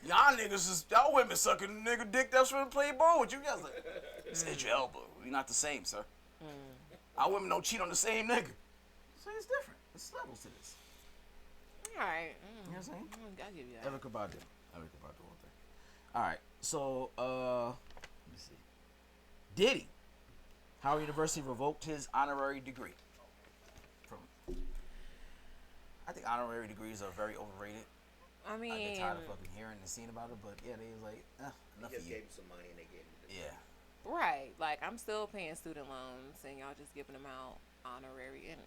Y'all niggas is, y'all women sucking nigga dick that's for play ball with you guys. Like, it's Idris Elba. We're not the same, sir. Our women don't cheat on the same nigga. So it's different. There's levels to this. All right. You know what I'm saying? I'll give you that. Erica Badu. Erica Badu all day. Alright, so let me see. Diddy. Howard University revoked his honorary degree. I think honorary degrees are very overrated. I mean, I get tired of fucking hearing and seeing about it, but yeah, they was like, enough He of just you. gave him some money and they gave him the Yeah. right. Like, I'm still paying student loans, and y'all just giving them out honorary. And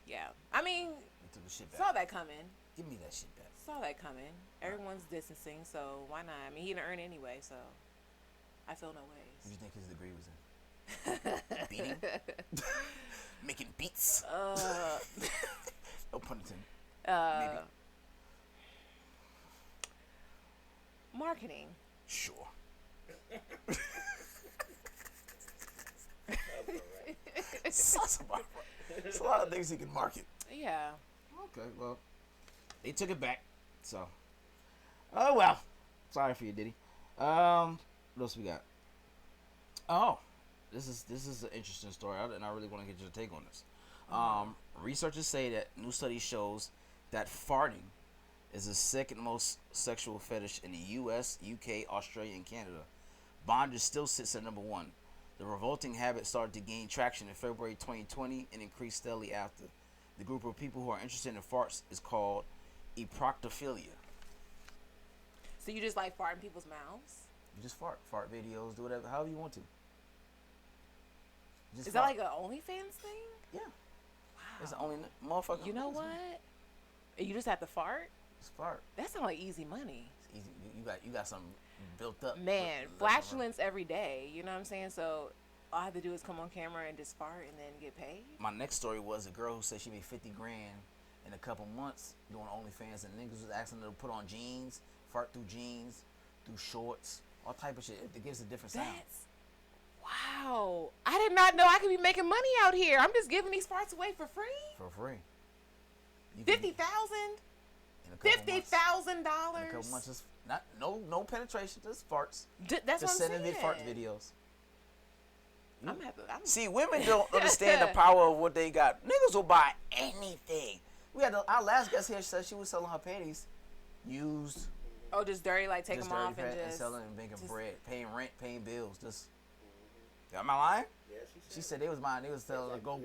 yeah, I mean, They took the shit saw back. that coming. Give me that shit back. Saw that coming. Everyone's distancing, so why not? I mean, he didn't earn anyway, so I feel no What do ways. you think his degree was in? Beating? Making beats? No pun intended. Maybe. Marketing. Sure. It's a lot of things he can market. Yeah. Okay, well, they took it back. So, oh well. Sorry for you, Diddy. What else we got? Oh, this is an interesting story, and I really want to get your take on this. Researchers say that new study shows that farting is the second most sexual fetish in the U.S., UK, Australia, and Canada. Bondage still sits at #1. The revolting habit started to gain traction in February 2020 and increased steadily after. The group of people who are interested in farts is called eproctophilia. So you just like fart in people's mouths? You just fart videos, do whatever, however you want to. Just Is that fart. like an OnlyFans thing? Yeah. Wow. It's the only motherfucker. You know what? And you just have to fart? Just fart. That sounds like easy money. It's easy. You got something built up. Man, Let- let flatulence every day. You know what I'm saying? So all I have to do is come on camera and just fart and then get paid? My next story was a girl who said she made 50 grand in a couple months doing OnlyFans, and niggas was asking her to put on jeans, fart through jeans, through shorts, all type of shit. It gives a different sound. That's wow. I did not know I could be making money out here. I'm just giving these farts away for free? For free. You can- $50,000? in a couple months. $50,000? In a couple months, just not no penetration, just farts. That's Just what I'm sending saying. fart videos. I'm happy. See, women don't understand the power of what they got. Niggas will buy anything. We had our last guest here said she was selling her panties used, Oh, just dirty, like take just them off dirty and and just selling and making just- bread, paying rent, paying bills. Just, am I lying? Yeah, She said they was buying. They was telling her go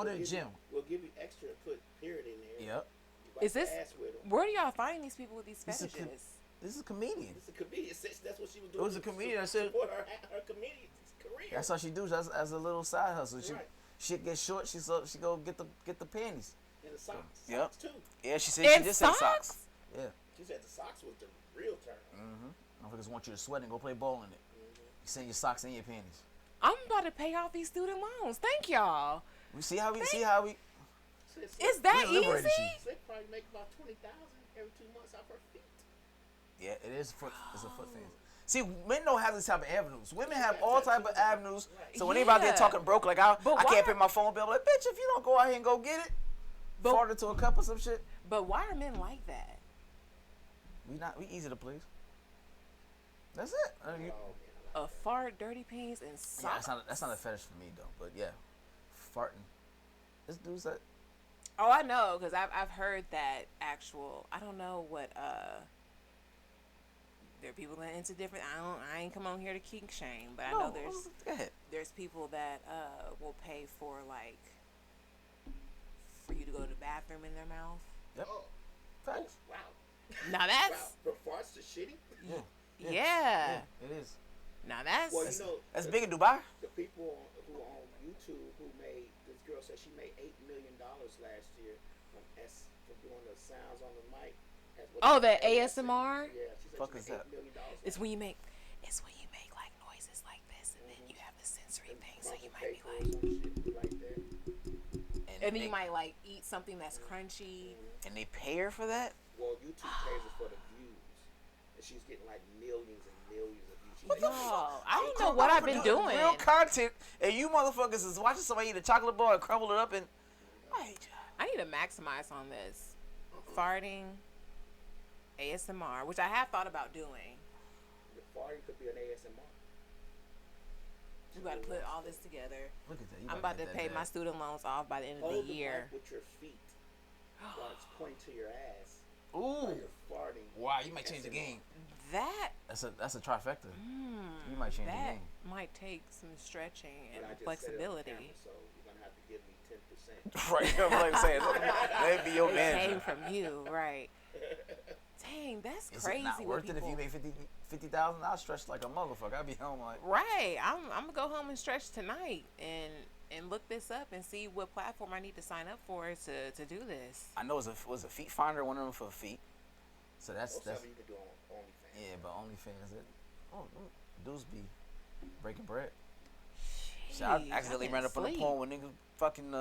to the gym. We'll give you extra and put period in there. Yep. You wipe Is this- your ass with 'em. Where do y'all find these people with these This is fetishes? This is a comedian. It's a comedian. That's what she was It doing. was a comedian that said support her comedian career. that's how she do as a little side hustle. She Right. shit gets short. She go get the panties. And the socks. Yep. Socks too. Yeah, she said she And did say socks? socks. Yeah. She said the socks was the real term. Motherfuckers want you to sweat and go play ball in it. You send your socks and your panties. I'm about to pay off these student loans. Thank y'all. We see how we. Is that We liberated easy? you. Slick probably make about $20,000 every 2 months off her feet. Yeah, it is foot. It's a foot thing. See, men don't have this type of avenues. Women have all type of avenues. So when they about there talking broke, like I can't pay my phone bill. I'm like, bitch, if you don't go out here and go get it, fart into a cup or some shit. But why are men like that? We easy to please. That's it. A fart, dirty penis, and socks. Yeah, that's not a fetish for me though. But yeah, farting. This dude's like. Oh, I know, because I've heard that actual. I don't know what. There are people that are into different. I ain't come on here to kink shame, but I know there's people that will pay for for you to go to the bathroom in their mouth. Yep. Oh. Facts. Wow. Now that's. Wow. For farts to shitty? Yeah. It is. Now that's. Well, that's big in Dubai. The people who are on YouTube who made, this girl said she made $8 million last year from doing the sounds on the mic. Oh, the ASMR? Yeah, she said Fuck she is made that? $8 million. It's when you make like noises like this, and then you have the sensory thing, so you might be like. And then you might eat something that's crunchy. And they pay her for that? Well, YouTube pays her for the views, and she's getting millions and millions of views. Yo, I don't know what I've been doing. Real content, and you motherfuckers is watching somebody eat a chocolate bar and crumble it up, and I hate you. I need to maximize on this. Farting, ASMR, which I have thought about doing. The farting could be an ASMR. We got to put all this together. Look at that. I'm about to pay my student loans off by the end of the year. Hold the mic with your feet while it's pointing to your ass. Ooh. While you're farting. Wow, you might change the game. That's a trifecta. You might change the that game. might take some stretching and But I just flexibility. said it on camera, so you're gonna have to give me 10%. Right, I'm like saying, let me be your It manager. came from you, right? Dang, that's crazy. Is it not worth it if you make $50,000? I'll stretch like a motherfucker. I'll be home like. Right, I'm gonna go home and stretch tonight and look this up and see what platform I need to sign up for to do this. I know it was a feet finder, one of them for feet. So that's You can do on OnlyFans. yeah, but OnlyFans dudes be breaking bread. Jeez, So I accidentally ran up on the porn when nigga fucking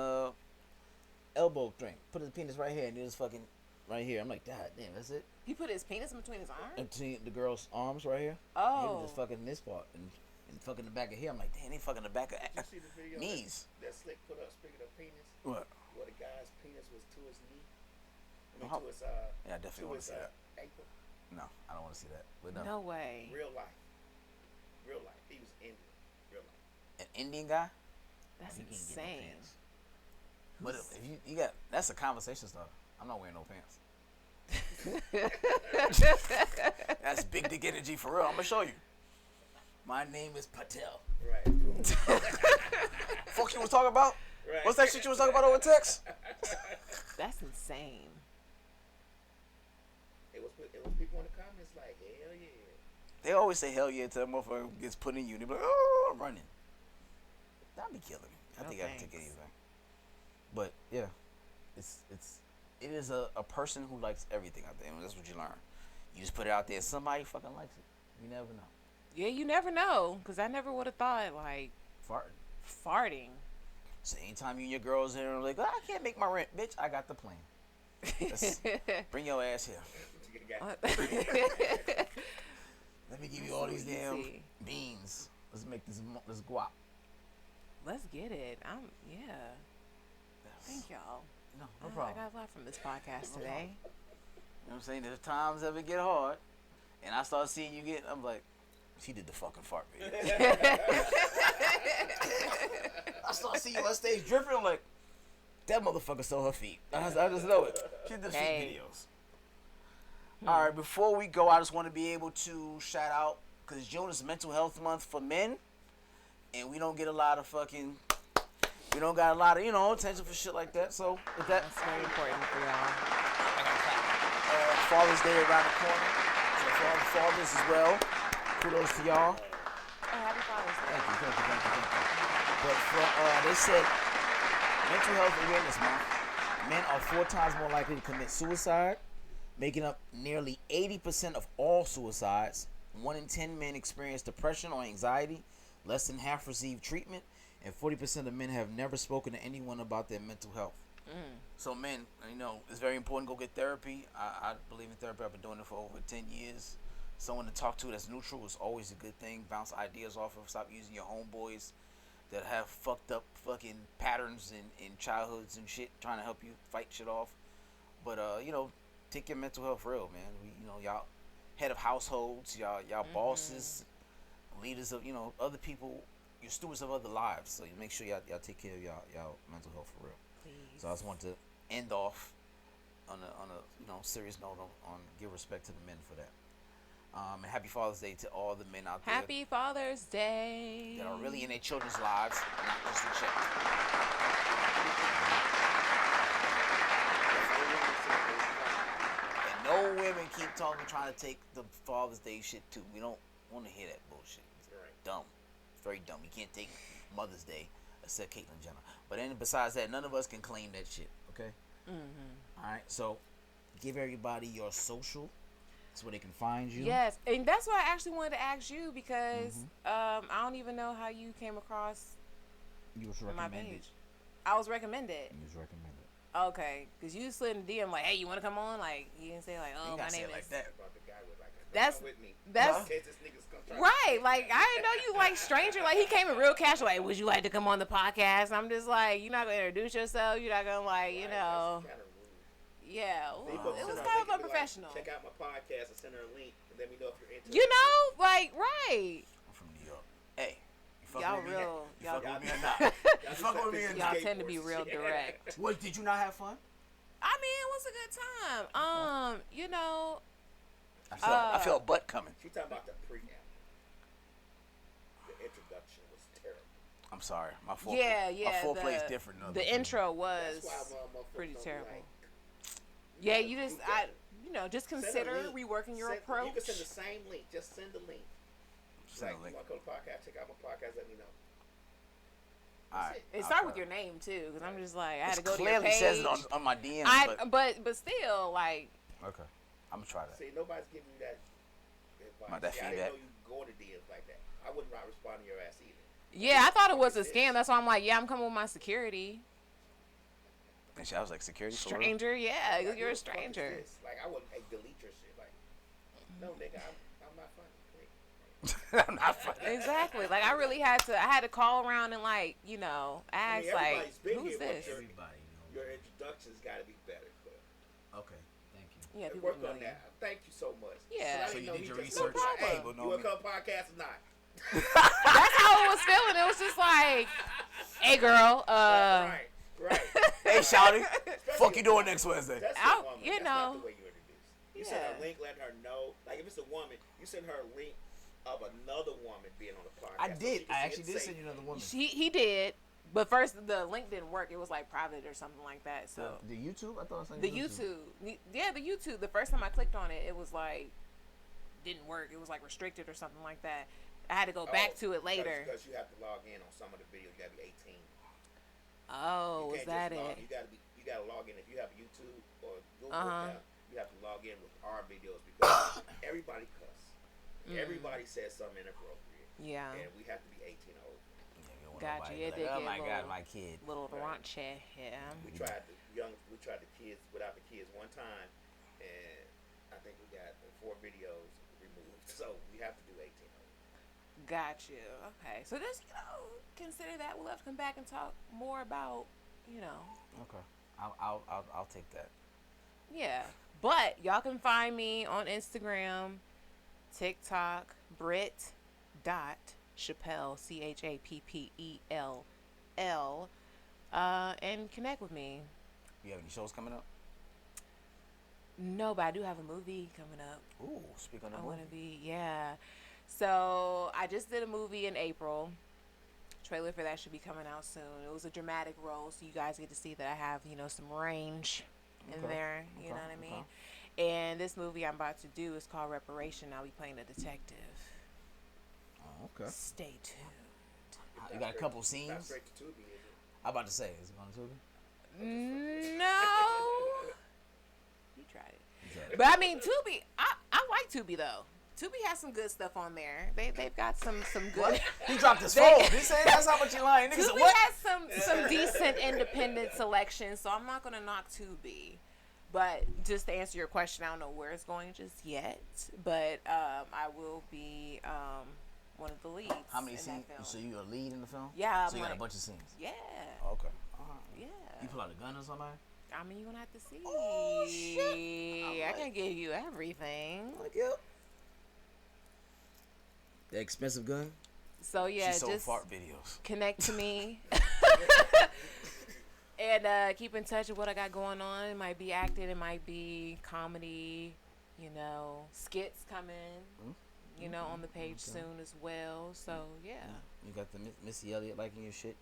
elbow drink. Put his penis right here and it was fucking right here. I'm like, God damn, that's it. He put his penis in between his arms? Between the girl's arms right here. Oh. He was just fucking this part and fucking the back of here. I'm like, damn, they fucking the back of Did you see the video knees. that Slick put up, speaking of penis? What? Where the guy's penis was to his knee? Yeah, I definitely want to see that. Ankle. No, I don't want to see that. But no. No way. Real life. He was Indian. Real life. An Indian guy? That's You can't get no insane. pants. But if you got, that's a conversation starter. I'm not wearing no pants. That's big dick energy for real. I'm gonna show you. My name is Patel. Right. Fuck you was talking about? Right. What's that shit you was talking about over text? That's insane. It was people in the comments like, hell yeah. They always say hell yeah until that motherfucker gets put in you. They be like, oh, I'm running. That'd be killing me. I think I can take anything. But yeah, it is a person who likes everything out there. And that's what you learn. You just put it out there. Somebody fucking likes it. You never know. Yeah, you never know. Because I never would have thought, farting. So anytime you and your girls here are like, I can't make my rent. Bitch, I got the plan. Bring your ass here. Let me give you all these damn beans. Let's make this guap. Let's get it. Yeah. Thank y'all. No problem. I got a lot from this podcast today. You know what I'm saying? If times ever get hard, and I start seeing you get, I'm like, she did the fucking fart video. I start seeing you on stage dripping, I'm like, that motherfucker saw her feet. I just know it. She did the feet videos. All right, before we go, I just want to be able to shout out, because June is Mental Health Month for men, and we don't get a lot of we don't got a lot of, attention for shit like that. So, with that, That's very important for y'all. Father's Day around the corner. So, for all the fathers as well, kudos to y'all. Oh, happy Father's Day. Thank you. But they said Mental Health Awareness Month, men are 4 times more likely to commit suicide, making up nearly 80% of all suicides, 1 in 10 men experience depression or anxiety. Less than half receive treatment, and 40% of men have never spoken to anyone about their mental health. So men, it's very important to go get therapy. I believe in therapy. I've been doing it for over 10 years. Someone to talk to that's neutral is always a good thing. Bounce ideas off of. Stop using your homeboys that have fucked up fucking patterns in childhoods and shit, trying to help you fight shit off. But take your mental health real, man. Y'all head of households, y'all bosses, leaders of other people. You're stewards of other lives, so you make sure y'all take care of y'all mental health for real. Please. So I just want to end off on a serious note on give respect to the men for that. And happy Father's Day to all the men out there. Happy Father's Day. That are really in their children's lives, not just a check. And no women keep trying to take the Father's Day shit too. We don't want to hear that bullshit. It's dumb. It's very dumb. You can't take Mother's Day except Caitlyn Jenner. But then besides that, none of us can claim that shit. Okay. All right. So give everybody your social. That's where they can find you. Yes, and that's why I actually wanted to ask you because I don't even know how you came across my page. I was recommended. You was recommended. Okay, because you slid in the DM like, hey, you want to come on? Like, you didn't say like, oh, my name is. Like that. That's right. Like, I didn't know you like stranger. Like, he came in real casual. Like, would you like to come on the podcast? I'm just like, you're not gonna introduce yourself. You're not gonna Yeah, well, it was kind of unprofessional. Check out my podcast and send her a link and let me know if you're into it. Right. I'm from New York. Hey, you fuck y'all with real. Me? You fuck with me or not? You fuck with me or not? Y'all tend to be real direct. What? Did you not have fun? I mean, it was a good time. I feel a butt coming. She's talking about the preamble. The introduction was terrible. I'm sorry. My foreplay is different. The intro was pretty terrible. Yeah, you just just consider reworking your approach. You can send the same link. Just send the link. Send a link. You want to go to the podcast? Check out my podcast. Let me know. All right. It started with your name too, because I'm just like I had to go to your clearly page. Says it on my DM. But still like. Okay, I'm gonna try that. See, nobody's giving you that advice. That feedback. I didn't know you go to DMs like that. I wouldn't respond to your ass either. Yeah, I thought it was a scam. That's why I'm like, yeah, I'm coming with my security. And I was like, security stranger, yeah, you're a stranger. Like I wouldn't delete your shit. Like, no, nigga, I'm not funny. I'm not funny. Exactly. Like I really had to call around and ask who's this? Everybody knows. Your introduction's got to be better. Okay, thank you. Yeah, people work on that. Thank you so much. Yeah. So you did your research. Hey, you want to come podcast or not? That's how it was feeling. It was just like, hey, girl. Right. Hey, shouty. Fuck you doing next Wednesday? That's not the way you introduce. You send her a link, letting her know. Like if it's a woman, you send her a link of another woman being on the podcast. I did. I actually did send you another woman. He did. But first, the link didn't work. It was like private or something like that. So the YouTube, I thought I sent the YouTube. Yeah, the YouTube. The first time I clicked on it, it was like didn't work. It was like restricted or something like that. I had to go back to it later. Because you have to log in on some of the videos. You got to be 18. Oh, was that it? You got to log in if you have YouTube or Google account. You have to log in with our videos because everybody cuss. Everybody says something inappropriate. Yeah. And we have to be 18 or older. Got you. It did oh get my God, my kid. Little raunchy. Yeah. We tried the kids without the kids one time, and I think we got 4 videos removed. So we have to do 18 or older. Got you. Okay. So just consider that. We'll have to come back and talk more about Okay. I'll take that. Yeah. But y'all can find me on Instagram, TikTok, Brit.Chappell, CHAPPELL, and connect with me. You have any shows coming up? No, but I do have a movie coming up. Ooh, speaking of I movie. want to be, yeah. So I just did a movie in April. Trailer for that should be coming out soon. It was a dramatic role, so you guys get to see that I have, some range in there. You know what I mean? And this movie I'm about to do is called Reparation. I'll be playing a detective. Oh, okay. Stay tuned. You got a couple scenes? Not straight to Tubi, is it? I'm about to say, is it on Tubi? No. You tried it. But I mean, Tubi, I like Tubi though. Tubi has some good stuff on there. They've got some good. What? He dropped his phone. He said that's how much you lying. Niggas said Tubi what? has some decent independent selections, so I'm not gonna knock Tubi. But just to answer your question, I don't know where it's going just yet. But I will be one of the leads. How many in scenes? that film. So you're a lead in the film? Yeah. So you got a bunch of scenes? Yeah. Oh, okay. All right. Yeah. You pull out a gun or something? I mean, you're gonna have to see. Oh, shit. I can give you everything. Like, yep. The expensive gun? So yeah, she sold just fart videos. connect to me. And keep in touch with what I got going on. It might be acting, it might be comedy, skits coming, on the page soon as well. So, yeah. You got the Missy Elliott liking your shit?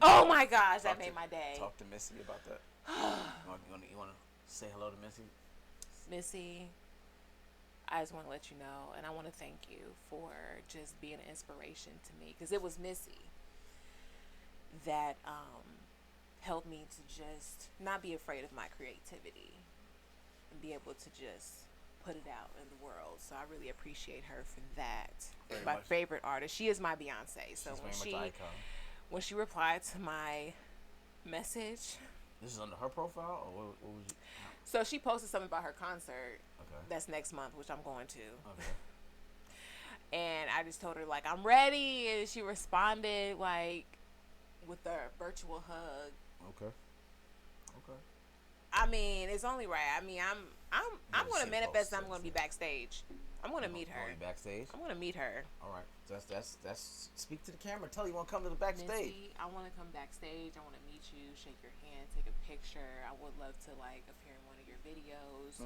Oh my gosh, that made my day. Talk to Missy about that. You want to say hello to Missy? Missy, I just want to let you know, and I want to thank you for just being an inspiration to me. Because it was Missy that helped me to just not be afraid of my creativity and be able to just put it out in the world. So I really appreciate her for that. My favorite artist. She is my Beyonce. So when she replied to my message, this is under her profile, or what was you? So she posted something about her concert. Okay. That's next month, which I'm going to. Okay. And I just told her like I'm ready, and she responded like with a virtual hug. Okay. I mean, it's only right. I mean, I'm going to manifest. I'm going to be backstage. I'm going to meet her. Going backstage. I'm going to meet her. All right. That's. Speak to the camera. Tell her you want to come to the backstage. Missy, I want to come backstage. I want to meet you, shake your hand, take a picture. I would love to appear in one of your videos.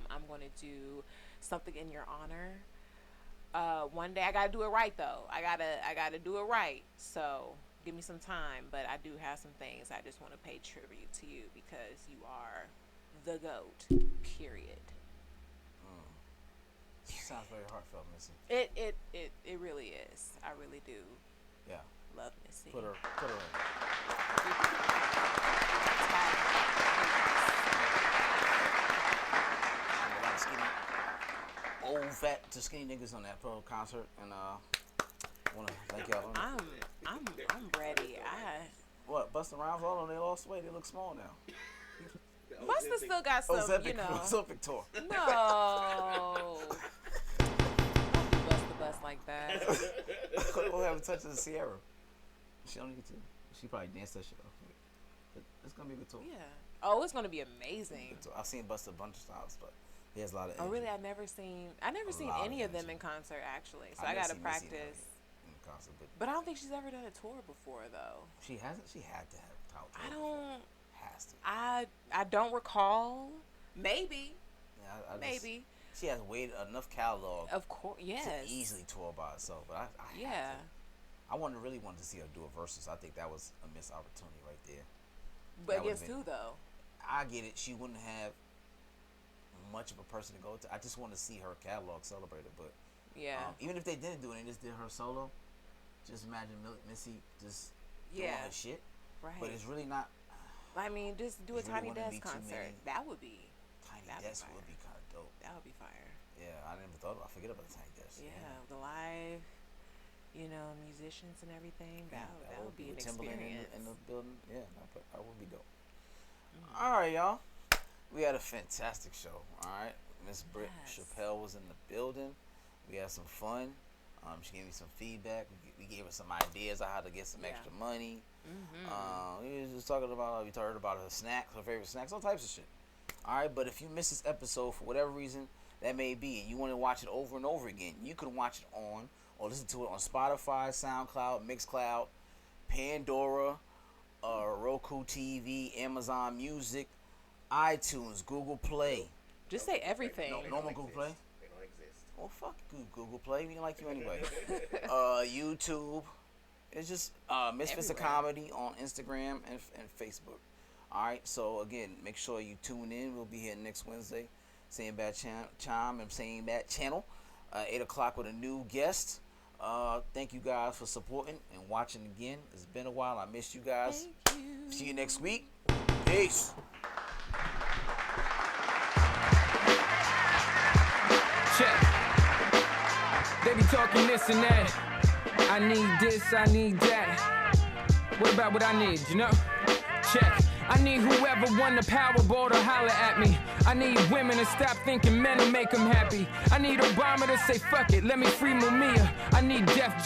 I'm going to do something in your honor. One day I got to do it right though. I gotta do it right. So give me some time, but I do have some things I just want to pay tribute to you because you are the GOAT. Period. Sounds very heartfelt, Missy. It really is. I really do. Yeah. Love Missy. Put her in. A lot of skinny, old fat to skinny niggas on that pro concert, and want to thank y'all. I'm ready. What? Busta Rhymes? All of them, they lost weight. They look small now. Busta still got some, Ozempic tour. No. Don't be Busta Bust like that. We'll have a touch of the Sierra. She don't need to. She probably danced that shit off. But it's gonna be a good tour. Yeah. Oh, it's gonna be amazing. I've seen Busta a bunch of times, but he has a lot of energy. Oh really? I've never seen any of them in concert actually. So I gotta practice. In concert, but I don't think she's ever done a tour before though. She hasn't. She had to have a tour. I don't. Has to. I don't recall. Maybe. Yeah, maybe. She has enough catalog. Of course, yes. To easily tour by herself, but I really wanted to see her do a versus. I think that was a missed opportunity right there. But against who though? I get it. She wouldn't have much of a person to go to. I just want to see her catalog celebrated. But even if they didn't do it and just did her solo, just imagine Missy just doing her shit. Right. But it's really not. I mean, just do a Tiny Desk concert. That would be. Tiny Desk would be kind of dope. That would be fire. Yeah, I never thought about. I forget about the Tiny Desk. Yeah, the live, musicians and everything. That would be an experience. In the building, that would be dope. Mm-hmm. All right, y'all. We had a fantastic show. All right, Miss Britt Chappelle was in the building. We had some fun. She gave me some feedback. We gave her some ideas on how to get some extra money. Mm-hmm. We was just talking about. We heard about her snacks, her favorite snacks, all types of shit. All right, but if you missed this episode for whatever reason that may be, and you want to watch it over and over again, you can watch it on or listen to it on Spotify, SoundCloud, Mixcloud, Pandora, Roku TV, Amazon Music, iTunes, Google Play. Just say everything. No more Google Play. They don't exist. Well, fuck Google Play. We don't like you anyway. YouTube. It's just Misfits of Comedy on Instagram and Facebook. All right. So again, make sure you tune in. We'll be here next Wednesday, same bad chime and same bad channel, 8 o'clock with a new guest. Thank you guys for supporting and watching again. It's been a while. I missed you guys. Thank you. See you next week. Peace. Check. They be talking this and that. I need this, I need that. What about what I need, you know? Check. I need whoever won the Powerball to holler at me. I need women to stop thinking men will make them happy. I need Obama to say fuck it, let me free Mumia. I need Def